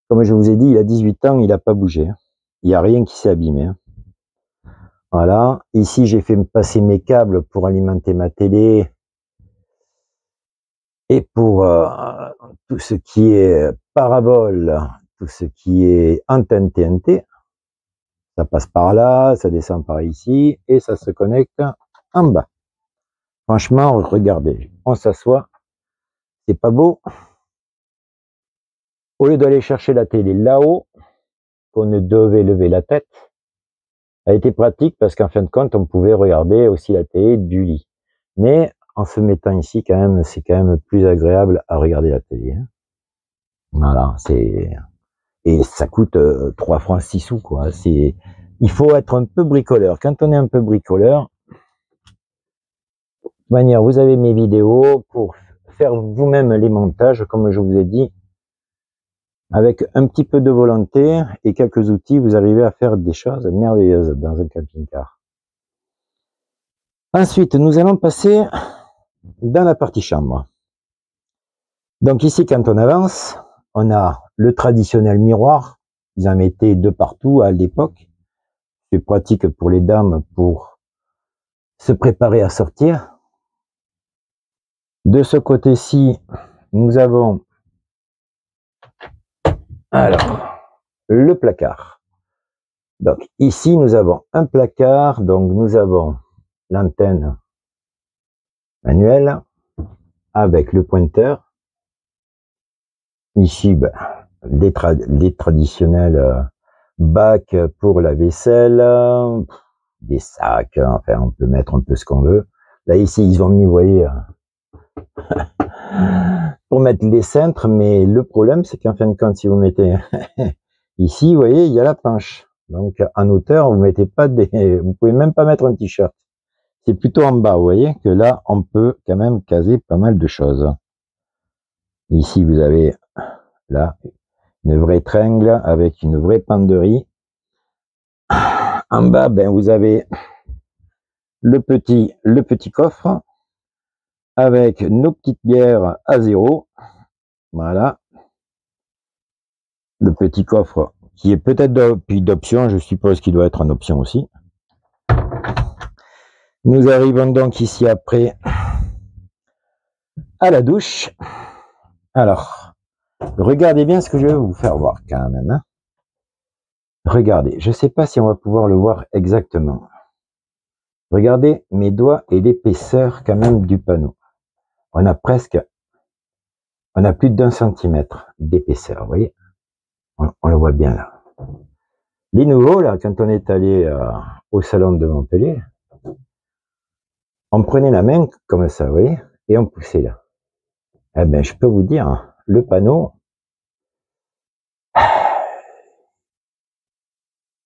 Comme je vous ai dit, il a 18 ans, il n'a pas bougé. Hein. Il n'y a rien qui s'est abîmé. Hein. Voilà. Ici, j'ai fait passer mes câbles pour alimenter ma télé. Et pour tout ce qui est parabole, tout ce qui est antenne TNT, ça passe par là, ça descend par ici, et ça se connecte en bas. Franchement, regardez, on s'assoit, c'est pas beau. Au lieu d'aller chercher la télé là-haut, qu'on ne devait lever la tête, a été pratique parce qu'en fin de compte, on pouvait regarder aussi la télé du lit. Mais en se mettant ici, quand même, c'est quand même plus agréable à regarder la télé. Hein. Voilà, c'est... Et ça coûte 3 francs 6 sous, quoi. Il faut être un peu bricoleur. Quand on est un peu bricoleur, de toute manière, vous avez mes vidéos pour faire vous-même les montages, comme je vous ai dit. Avec un petit peu de volonté et quelques outils, vous arrivez à faire des choses merveilleuses dans un camping-car. Ensuite, nous allons passer dans la partie chambre. Donc ici, quand on avance, on a le traditionnel miroir. Ils en mettaient de partout à l'époque. C'est pratique pour les dames pour se préparer à sortir. De ce côté-ci, nous avons alors le placard. Donc ici, nous avons un placard. Donc nous avons l'antenne manuelle avec le pointeur. Ici, ben, les traditionnels bacs pour la vaisselle, des sacs, enfin on peut mettre un peu ce qu'on veut. Là ici, ils ont mis, vous voyez, pour mettre les cintres, mais le problème c'est qu'en fin de compte, si vous mettez ici, vous voyez, il y a la planche. Donc en hauteur, vous mettez pas vous pouvez même pas mettre un t-shirt. C'est plutôt en bas, vous voyez, que là, on peut quand même caser pas mal de choses. Ici, vous avez là une vraie tringle avec une vraie penderie. En bas, ben, vous avez le petit coffre avec nos petites bières à 0. Voilà. Le petit coffre qui est peut-être d'option, je suppose qu'il doit être en option aussi. Nous arrivons donc ici après à la douche. Alors, regardez bien ce que je vais vous faire voir quand même. Hein. Regardez, je ne sais pas si on va pouvoir le voir exactement. Regardez mes doigts et l'épaisseur quand même du panneau. On a plus d'1 centimètre d'épaisseur, vous voyez. On le voit bien là. Les nouveaux, là, quand on est allé au salon de Montpellier, on prenait la main comme ça, vous voyez, et on poussait là. Eh ben, je peux vous dire, le panneau,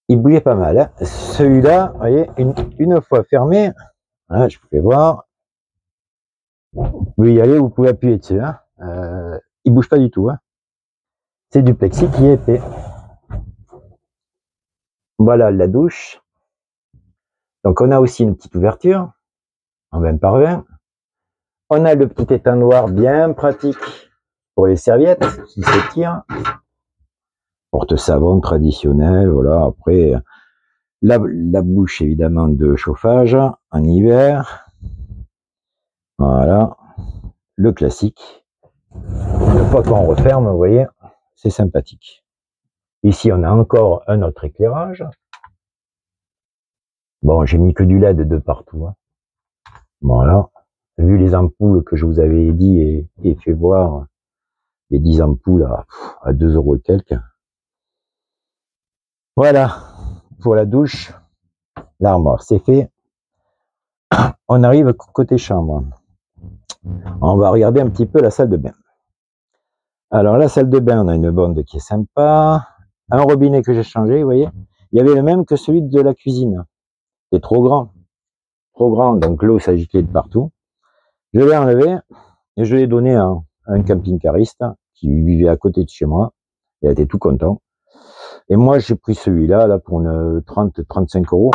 il bougeait pas mal. Hein. Celui-là, vous voyez, une fois fermé, hein, je vous fais voir. Vous pouvez y aller, vous pouvez appuyer dessus. Hein. Il bouge pas du tout. Hein. C'est du plexi qui est épais. Voilà la douche. Donc on a aussi une petite ouverture en 20 par 20. On a le petit étendoir bien pratique pour les serviettes qui s'étirent. Porte-savon traditionnel, voilà. Après, la bouche évidemment de chauffage en hiver. Voilà. Le classique. Une fois qu'on referme, vous voyez, c'est sympathique. Ici, on a encore un autre éclairage. Bon, j'ai mis que du LED de partout. Hein. Voilà. Vu les ampoules que je vous avais dit et fait voir, les 10 ampoules à 2 € et quelques. Voilà. Pour la douche, l'armoire, c'est fait. On arrive côté chambre. On va regarder un petit peu la salle de bain. Alors, la salle de bain, on a une bonde qui est sympa. Un robinet que j'ai changé, vous voyez. Il y avait le même que celui de la cuisine. C'est trop grand. Trop grand, donc l'eau s'agitait de partout. Je l'ai enlevé et je l'ai donné à un camping-cariste qui vivait à côté de chez moi. Il a été tout content. Et moi, j'ai pris celui-là là, pour une 30-35 €.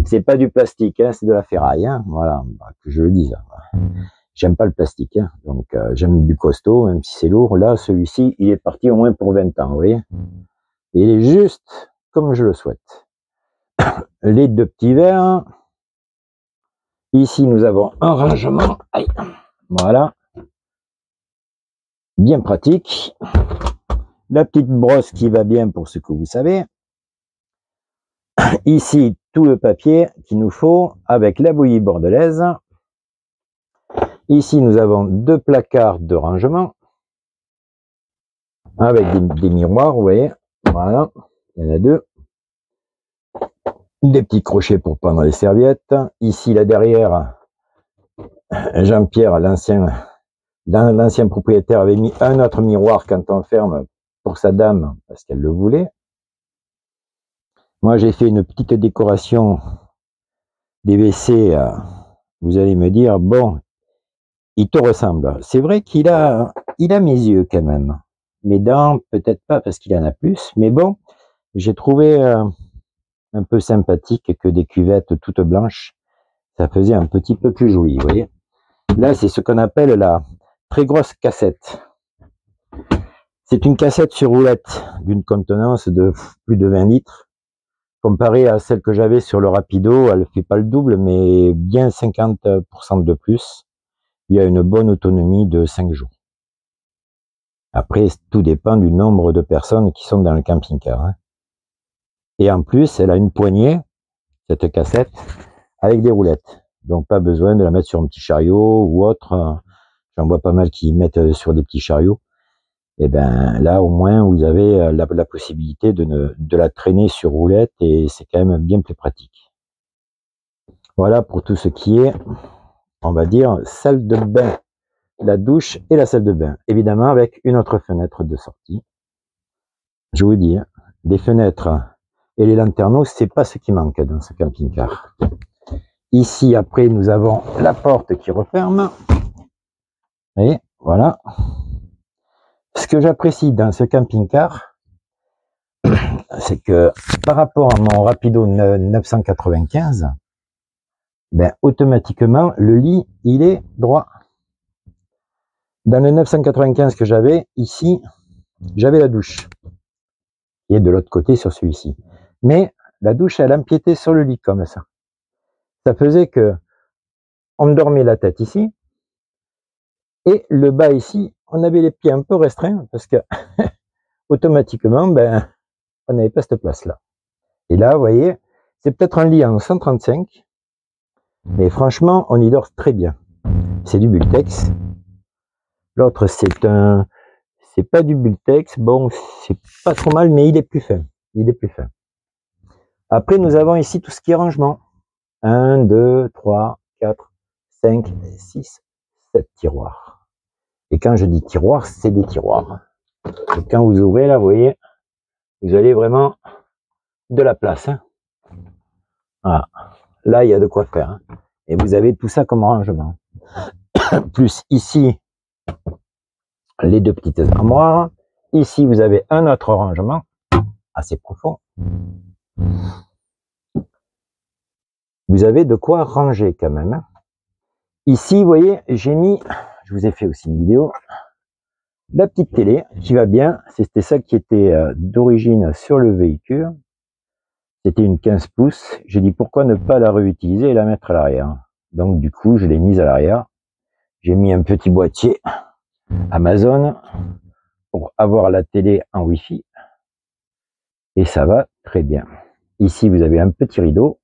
C'est pas du plastique, hein, c'est de la ferraille. Hein, voilà, que je le dise. J'aime pas le plastique, hein, donc j'aime du costaud, même si c'est lourd. Là, celui-ci, il est parti au moins pour 20 ans, vous voyez. Et il est juste comme je le souhaite. Les 2 petits verres. Ici, nous avons un rangement. Aïe. Voilà. Bien pratique. La petite brosse qui va bien pour ce que vous savez. Ici, tout le papier qu'il nous faut avec la bouillie bordelaise. Ici, nous avons 2 placards de rangement avec des miroirs, vous voyez. Voilà, il y en a 2. Des petits crochets pour prendre les serviettes. Ici, là derrière, Jean-Pierre, l'ancien propriétaire, avait mis un autre miroir quand on ferme pour sa dame parce qu'elle le voulait. Moi, j'ai fait une petite décoration des WC. Vous allez me dire, bon, il te ressemble. C'est vrai qu'il a mes yeux quand même. Mes dents, peut-être pas parce qu'il en a plus, mais bon, j'ai trouvé un peu sympathique que des cuvettes toutes blanches. Ça faisait un petit peu plus joli, vous voyez. Là, c'est ce qu'on appelle la très grosse cassette. C'est une cassette sur roulette d'une contenance de plus de 20 litres. Comparé à celle que j'avais sur le Rapido, elle ne fait pas le double, mais bien 50% de plus. Il y a une bonne autonomie de 5 jours. Après, tout dépend du nombre de personnes qui sont dans le camping-car. Hein. Et en plus, elle a une poignée, cette cassette, avec des roulettes. Donc, pas besoin de la mettre sur un petit chariot ou autre. J'en vois pas mal qui mettent sur des petits chariots. Et ben là, au moins, vous avez la possibilité de la traîner sur roulette et c'est quand même bien plus pratique. Voilà pour tout ce qui est, on va dire, salle de bain, la douche et la salle de bain. Évidemment, avec une autre fenêtre de sortie. Je vous dis, les fenêtres et les lanterneaux, c'est pas ce qui manque dans ce camping-car. Ici, après, nous avons la porte qui referme. Et voilà. Ce que j'apprécie dans ce camping-car, c'est que par rapport à mon Rapido 995, ben, automatiquement, le lit, il est droit. Dans le 995 que j'avais, ici, j'avais la douche. Qui est de l'autre côté sur celui-ci. Mais la douche, elle empiétait sur le lit comme ça. Ça faisait que on dormait la tête ici, et le bas ici, on avait les pieds un peu restreints, parce que automatiquement, ben, on n'avait pas cette place-là. Et là, vous voyez, c'est peut-être un lit en 135, mais franchement, on y dort très bien. C'est du Bultex. L'autre, c'est pas du Bultex. Bon, c'est pas trop mal, mais il est plus fin. Il est plus fin. Après, nous avons ici tout ce qui est rangement. 1, 2, 3, 4, 5, 6, 7 tiroirs. Et quand je dis tiroirs, c'est des tiroirs. Et quand vous ouvrez là, vous voyez, vous avez vraiment de la place. Hein. Voilà. Là, il y a de quoi faire. Hein. Et vous avez tout ça comme rangement. Plus ici, les deux petites armoires. Ici, vous avez un autre rangement assez profond. Vous avez de quoi ranger quand même. Hein. Ici, vous voyez, j'ai mis, je vous ai fait aussi une vidéo, la petite télé qui va bien. C'était ça qui était d'origine sur le véhicule. C'était une 15 pouces. J'ai dit pourquoi ne pas la réutiliser et la mettre à l'arrière. Donc du coup, je l'ai mise à l'arrière. J'ai mis un petit boîtier Amazon pour avoir la télé en Wi-Fi. Et ça va très bien. Ici, vous avez un petit rideau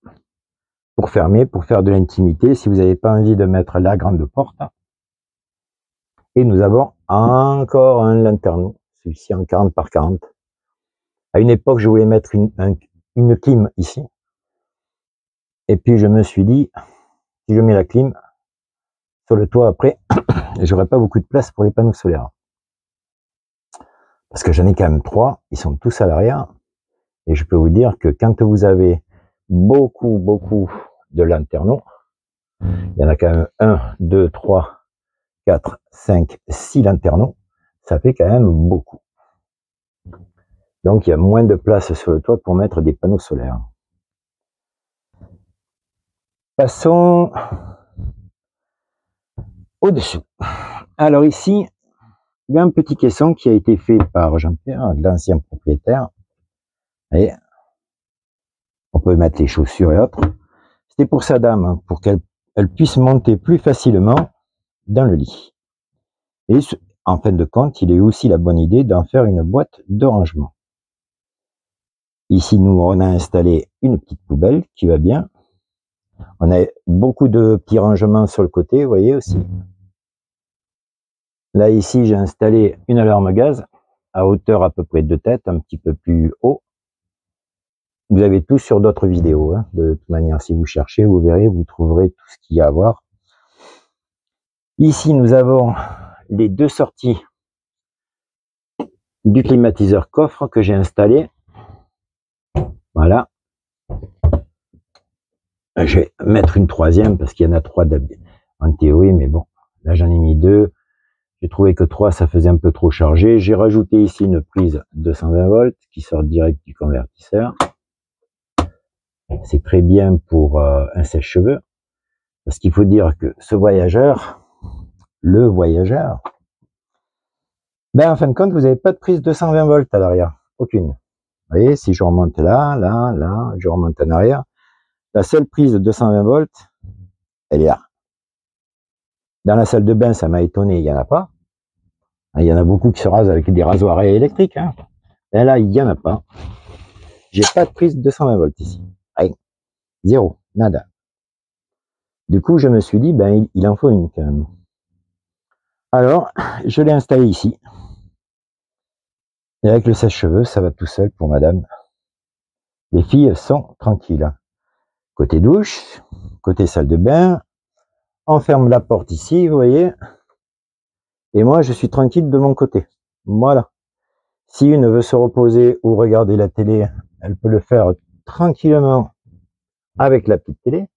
pour fermer, pour faire de l'intimité, si vous n'avez pas envie de mettre la grande porte. Et nous avons encore un lanterneau, celui-ci en 40 par 40. À une époque, je voulais mettre une clim ici. Et puis, je me suis dit, si je mets la clim sur le toit après, j'aurai pas beaucoup de place pour les panneaux solaires. Parce que j'en ai quand même 3, ils sont tous à l'arrière. Et je peux vous dire que quand vous avez beaucoup de lanterneaux, il y en a quand même 1, 2, 3, 4, 5, 6 lanterneaux, ça fait quand même beaucoup. Donc il y a moins de place sur le toit pour mettre des panneaux solaires. Passons au-dessus. Alors ici, il y a un petit caisson qui a été fait par Jean-Pierre, l'ancien propriétaire. Et on peut mettre les chaussures et autres. C'était pour sa dame, hein, pour qu'elle puisse monter plus facilement dans le lit. Et en fin de compte, il a eu aussi la bonne idée d'en faire une boîte de rangement. Ici, nous, on a installé une petite poubelle qui va bien. On a beaucoup de petits rangements sur le côté, vous voyez aussi. Là, ici, j'ai installé une alarme à gaz à hauteur à peu près de tête, un petit peu plus haut. Vous avez tout sur d'autres vidéos. Hein. De toute manière, si vous cherchez, vous verrez, vous trouverez tout ce qu'il y a à voir. Ici, nous avons les deux sorties du climatiseur coffre que j'ai installé. Voilà. Je vais mettre une troisième parce qu'il y en a 3 en théorie, mais bon, là j'en ai mis 2. J'ai trouvé que 3, ça faisait un peu trop chargé. J'ai rajouté ici une prise 220 volts qui sort direct du convertisseur. C'est très bien pour un sèche-cheveux. Parce qu'il faut dire que ce voyageur, le voyageur, ben en fin de compte, vous n'avez pas de prise 220 volts à l'arrière. Aucune. Vous voyez, si je remonte là, je remonte en arrière. La seule prise de 220 volts, elle est là. Dans la salle de bain, ça m'a étonné, il n'y en a pas. Il y en a beaucoup qui se rasent avec des rasoirs électriques. Hein. Et là, il n'y en a pas. J'ai pas de prise de 220 volts ici. Rien. Zéro. Nada. Du coup, je me suis dit, ben, il en faut une quand même. Alors, je l'ai installé ici. Et avec le sèche-cheveux, ça va tout seul pour madame. Les filles sont tranquilles. Côté douche, côté salle de bain. On ferme la porte ici, vous voyez. Et moi, je suis tranquille de mon côté. Voilà. Si une veut se reposer ou regarder la télé, elle peut le faire tranquillement avec la petite télé.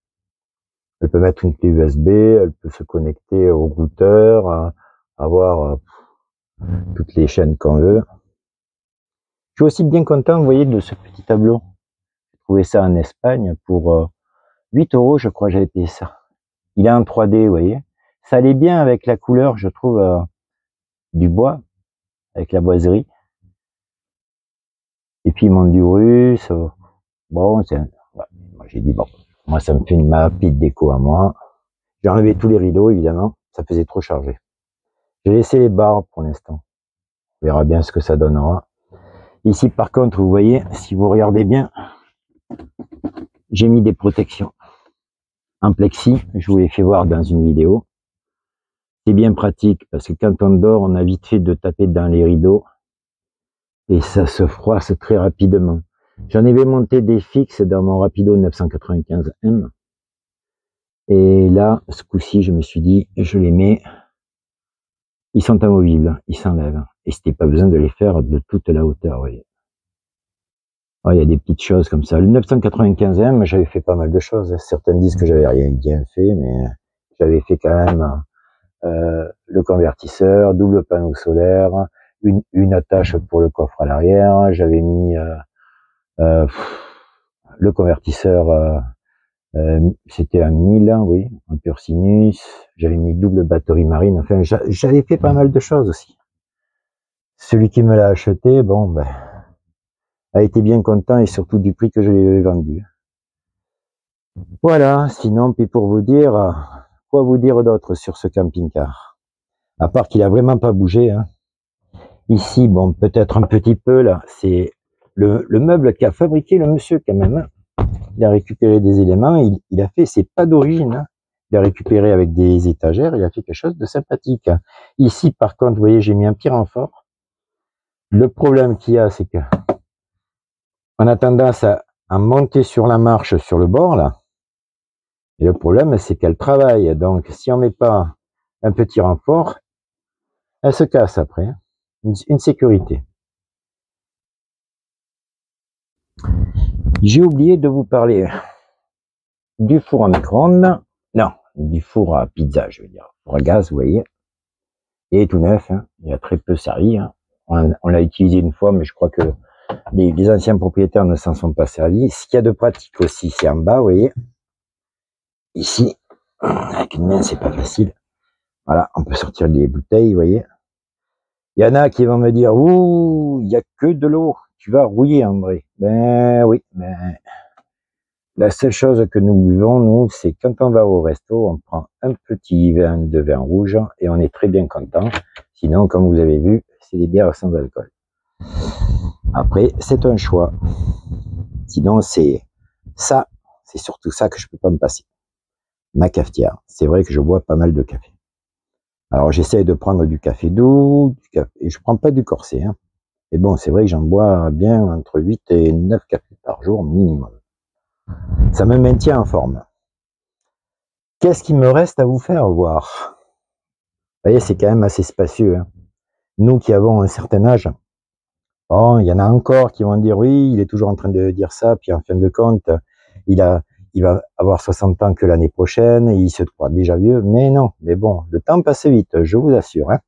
Elle peut mettre une clé USB, elle peut se connecter au routeur, avoir toutes les chaînes qu'on veut. Je suis aussi bien content, vous voyez, de ce petit tableau. J'ai trouvé ça en Espagne pour 8 €, je crois, j'avais payé ça. Il est en 3D, vous voyez. Ça allait bien avec la couleur, je trouve, du bois, avec la boiserie. Et puis, monde du russe. Bon, ouais, moi j'ai dit, bon, moi ça me fait ma petite déco à moi. J'ai enlevé tous les rideaux, évidemment. Ça faisait trop chargé. J'ai laissé les barres pour l'instant. On verra bien ce que ça donnera. Ici, par contre, vous voyez, si vous regardez bien, j'ai mis des protections en plexi. Je vous l'ai fait voir dans une vidéo. C'est bien pratique parce que quand on dort, on a vite fait de taper dans les rideaux et ça se froisse très rapidement. J'en avais monté des fixes dans mon Rapido 995M. Et là, ce coup-ci, je me suis dit, je les mets. Ils sont amovibles, ils s'enlèvent. Et c'était pas besoin de les faire de toute la hauteur, vous voyez. Oh, il y a des petites choses comme ça. Le 995M, j'avais fait pas mal de choses. Certains disent que j'avais rien bien fait, mais j'avais fait quand même le convertisseur, double panneau solaire, une attache pour le coffre à l'arrière. J'avais mis le convertisseur, c'était un 1000, oui, en pur sinus. J'avais mis double batterie marine. Enfin, j'avais fait pas mal de choses aussi. Celui qui me l'a acheté, bon, ben, a été bien content et surtout du prix que je l'ai vendu. Voilà, sinon, puis pour vous dire, quoi vous dire d'autre sur ce camping-car? À part qu'il a vraiment pas bougé, hein. Ici, bon, peut-être un petit peu, là, c'est le meuble qu'a fabriqué le monsieur quand même, hein. Il a récupéré des éléments, il a fait, c'est pas d'origine, hein. Il a récupéré avec des étagères, il a fait quelque chose de sympathique, hein. Ici, par contre, vous voyez, j'ai mis un petit renfort. Le problème qu'il y a, c'est que on a tendance à monter sur la marche sur le bord, là. Et le problème, c'est qu'elle travaille. Donc, si on met pas un petit renfort, elle se casse après. Une sécurité. J'ai oublié de vous parler du four à micro-ondes. Non, du four à pizza, je veux dire. Four à gaz, vous voyez. Il est tout neuf, hein. Il a très peu servi, hein. On l'a utilisé une fois, mais je crois que les anciens propriétaires ne s'en sont pas servis. Ce qu'il y a de pratique aussi, c'est en bas, vous voyez. Ici, avec une main, c'est pas facile. Voilà, on peut sortir des bouteilles, vous voyez. Il y en a qui vont me dire, ouh, il y a que de l'eau. Tu vas rouiller, André. Ben oui, mais la seule chose que nous buvons, nous, c'est quand on va au resto, on prend un petit vin de vin rouge et on est très bien content. Sinon, comme vous avez vu, c'est des bières sans alcool. Après, c'est un choix. Sinon, c'est ça, c'est surtout ça que je peux pas me passer. Ma cafetière. C'est vrai que je bois pas mal de café. Alors, j'essaie de prendre du café doux, et je prends pas du corset, hein. Et bon, c'est vrai que j'en bois bien entre 8 et 9 cafés par jour minimum. Ça me maintient en forme. Qu'est-ce qu'il me reste à vous faire voir? Vous voyez, c'est quand même assez spacieux, hein. Nous qui avons un certain âge, bon, il y en a encore qui vont dire oui, il est toujours en train de dire ça, puis en fin de compte, il va avoir 60 ans que l'année prochaine, et il se croit déjà vieux, mais non, mais bon, le temps passe vite, je vous assure, hein.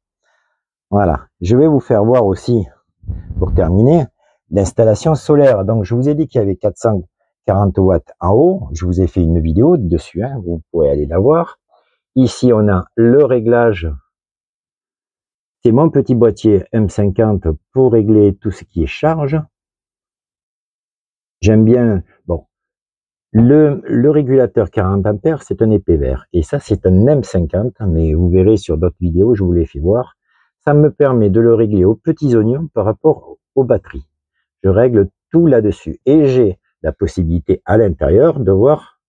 Voilà, je vais vous faire voir aussi, pour terminer, l'installation solaire. Donc, je vous ai dit qu'il y avait 440 watts en haut. Je vous ai fait une vidéo dessus, hein, vous pourrez aller la voir. Ici, on a le réglage. C'est mon petit boîtier M50 pour régler tout ce qui est charge. J'aime bien, bon, le régulateur 40 ampères, c'est un épais vert. Et ça, c'est un M50, mais vous verrez sur d'autres vidéos, je vous l'ai fait voir. Ça me permet de le régler aux petits oignons par rapport aux batteries. Je règle tout là-dessus. Et j'ai la possibilité à l'intérieur de voir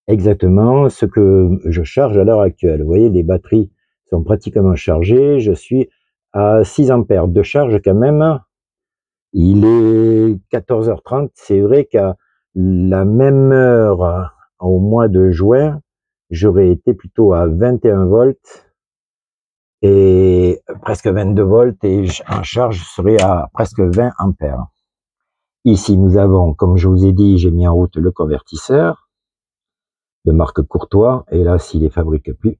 exactement ce que je charge à l'heure actuelle. Vous voyez, les batteries sont pratiquement chargées. Je suis à 6 ampères de charge quand même. Il est 14h30. C'est vrai qu'à la même heure, au mois de juin, j'aurais été plutôt à 21 volts et presque 22 volts et en charge, je serais à presque 20 ampères. Ici, nous avons, comme je vous ai dit, j'ai mis en route le convertisseur de marque Courtois. Et là, s'il ne les fabrique plus,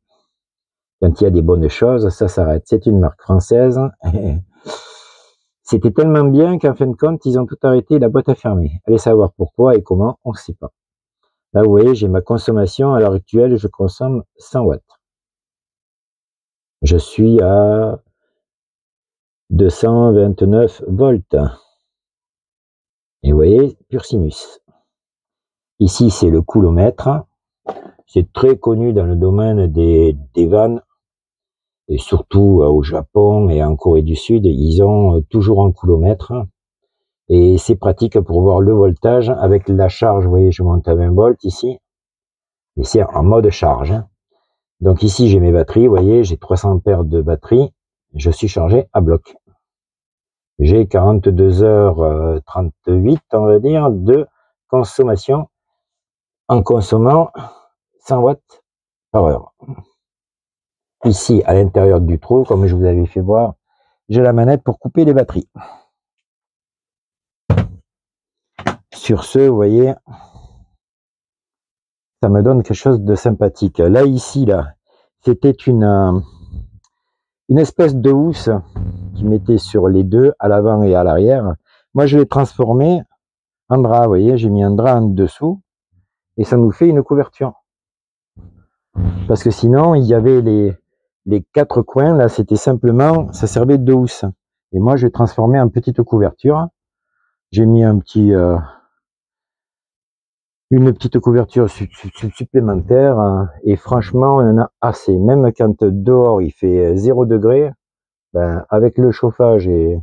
quand il y a des bonnes choses, ça s'arrête. C'est une marque française. C'était tellement bien qu'en fin de compte, ils ont tout arrêté, la boîte a fermé. Allez savoir pourquoi et comment, on ne sait pas. Là, vous voyez, j'ai ma consommation. À l'heure actuelle, je consomme 100 watts. Je suis à 229 volts. Et vous voyez, pur sinus. Ici, c'est le coulomètre. C'est très connu dans le domaine des vannes. Et surtout au Japon et en Corée du Sud, ils ont toujours un coulomètre. Et c'est pratique pour voir le voltage avec la charge. Vous voyez, je monte à 20 volts ici. Et c'est en mode charge. Donc ici, j'ai mes batteries. Vous voyez, j'ai 300 paires de batteries. Je suis chargé à bloc. J'ai 42h38, on va dire, de consommation en consommant 100 watts par heure. Ici, à l'intérieur du trou, comme je vous avais fait voir, j'ai la manette pour couper les batteries. Sur ce, vous voyez, ça me donne quelque chose de sympathique. Là, ici, là, c'était une espèce de housse qui mettait sur les deux, à l'avant et à l'arrière. Moi, je l'ai transformé en drap, vous voyez, j'ai mis un drap en dessous et ça nous fait une couverture. Parce que sinon, il y avait les quatre coins, là, c'était simplement, ça servait de housse. Et moi, je l'ai transformé en petite couverture. J'ai mis une petite couverture supplémentaire et franchement, on en a assez. Même quand dehors, il fait 0 degré, ben, avec le chauffage et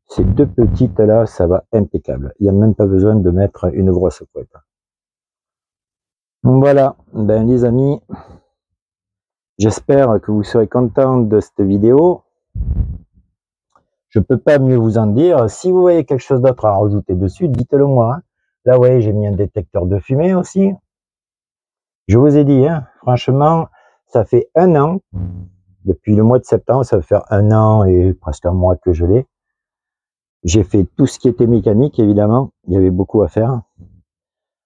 ces deux petites là, ça va impeccable. Il n'y a même pas besoin de mettre une grosse couette. Donc voilà, ben, les amis, j'espère que vous serez contents de cette vidéo. Je peux pas mieux vous en dire. Si vous voyez quelque chose d'autre à rajouter dessus, dites-le moi. Hein. Là, vous voyez, j'ai mis un détecteur de fumée aussi. Je vous ai dit, hein, franchement, ça fait 1 an. Depuis le mois de septembre, ça va faire 1 an et presque un mois que je l'ai. J'ai fait tout ce qui était mécanique, évidemment. Il y avait beaucoup à faire.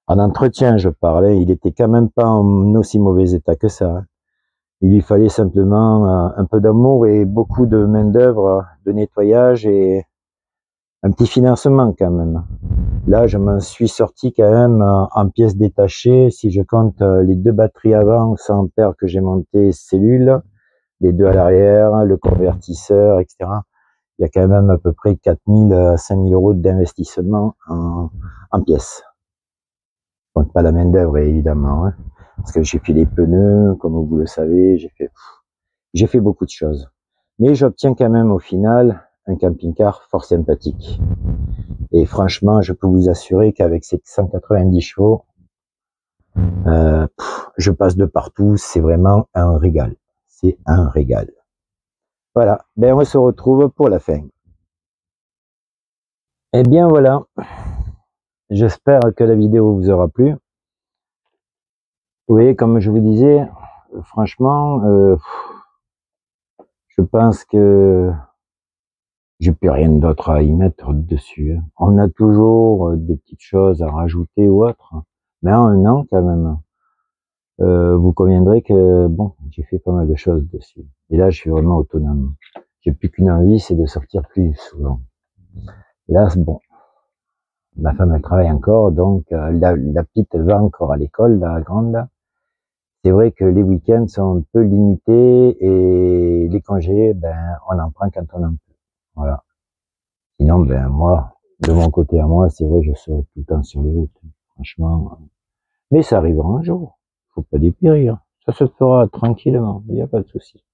En entretien, je parlais, il était quand même pas en aussi mauvais état que ça. Hein. Il lui fallait simplement un peu d'amour et beaucoup de main-d'œuvre, de nettoyage et un petit financement quand même. Là, je m'en suis sorti quand même en pièces détachées. Si je compte les 2 batteries avant, 100 ampères que j'ai montées cellules, les 2 à l'arrière, le convertisseur, etc. Il y a quand même à peu près 4000 à 5000 euros d'investissement en pièces. Je compte pas la main d'œuvre évidemment. Hein. Parce que j'ai fait les pneus, comme vous le savez, j'ai fait beaucoup de choses. Mais j'obtiens quand même au final un camping-car fort sympathique. Et franchement, je peux vous assurer qu'avec ces 190 chevaux, je passe de partout, c'est vraiment un régal. C'est un régal. Voilà, ben on se retrouve pour la fin. Et bien voilà, j'espère que la vidéo vous aura plu. Vous voyez, comme je vous disais, franchement, je pense que j'ai plus rien d'autre à y mettre dessus. On a toujours des petites choses à rajouter ou autre, mais en 1 an quand même. Vous conviendrez que bon, j'ai fait pas mal de choses dessus. Et là, je suis vraiment autonome. J'ai plus qu'une envie, c'est de sortir plus souvent. Et là, bon, ma femme elle travaille encore, donc la petite elle va encore à l'école, la grande. Là. C'est vrai que les week-ends sont un peu limités et les congés, ben, on en prend quand on en peut. Voilà. Sinon, ben moi, de mon côté à moi, c'est vrai, je serai tout le temps sur les routes. Franchement. Mais ça arrivera un jour. Faut pas dépérir. Ça se fera tranquillement. Il n'y a pas de souci.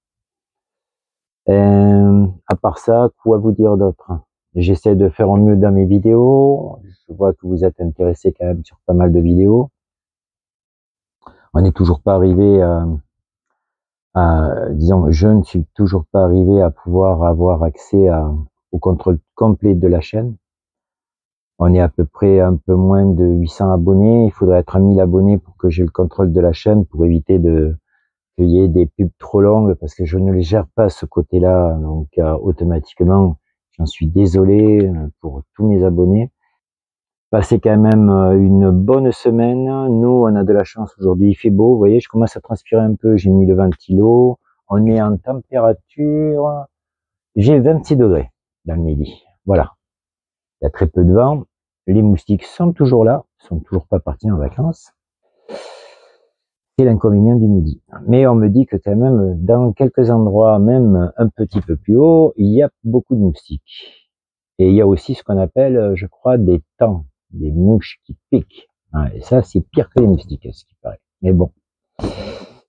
À part ça, quoi vous dire d'autre? J'essaie de faire au mieux dans mes vidéos. Je vois que vous êtes intéressés quand même sur pas mal de vidéos. On n'est toujours pas arrivé disons, je ne suis toujours pas arrivé à pouvoir avoir accès au contrôle complet de la chaîne. On est à peu près un peu moins de 800 abonnés. Il faudrait être à 1000 abonnés pour que j'ai le contrôle de la chaîne, pour éviter qu'il y ait des pubs trop longues, parce que je ne les gère pas ce côté-là. Donc, automatiquement, j'en suis désolé pour tous mes abonnés. Passez quand même une bonne semaine. Nous, on a de la chance aujourd'hui. Il fait beau. Vous voyez, je commence à transpirer un peu. J'ai mis le ventilo. On est en température. J'ai 26 degrés dans le midi. voilà, il y a très peu de vent. Les moustiques sont toujours là, sont toujours pas partis en vacances. C'est l'inconvénient du midi. Mais on me dit que quand même, dans quelques endroits, même un petit peu plus haut, il y a beaucoup de moustiques. Et il y a aussi ce qu'on appelle, je crois, des tans, des mouches qui piquent. Et ça, c'est pire que les moustiques, ce qui paraît. Mais bon,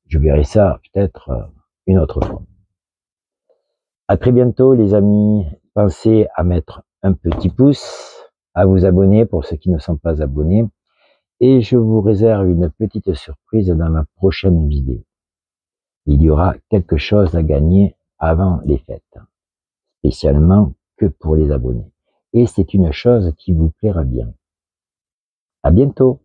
je verrai ça peut-être une autre fois. À très bientôt, les amis. Pensez à mettre un petit pouce, à vous abonner pour ceux qui ne sont pas abonnés. Et je vous réserve une petite surprise dans ma prochaine vidéo. Il y aura quelque chose à gagner avant les fêtes, spécialement que pour les abonnés. Et c'est une chose qui vous plaira bien. À bientôt!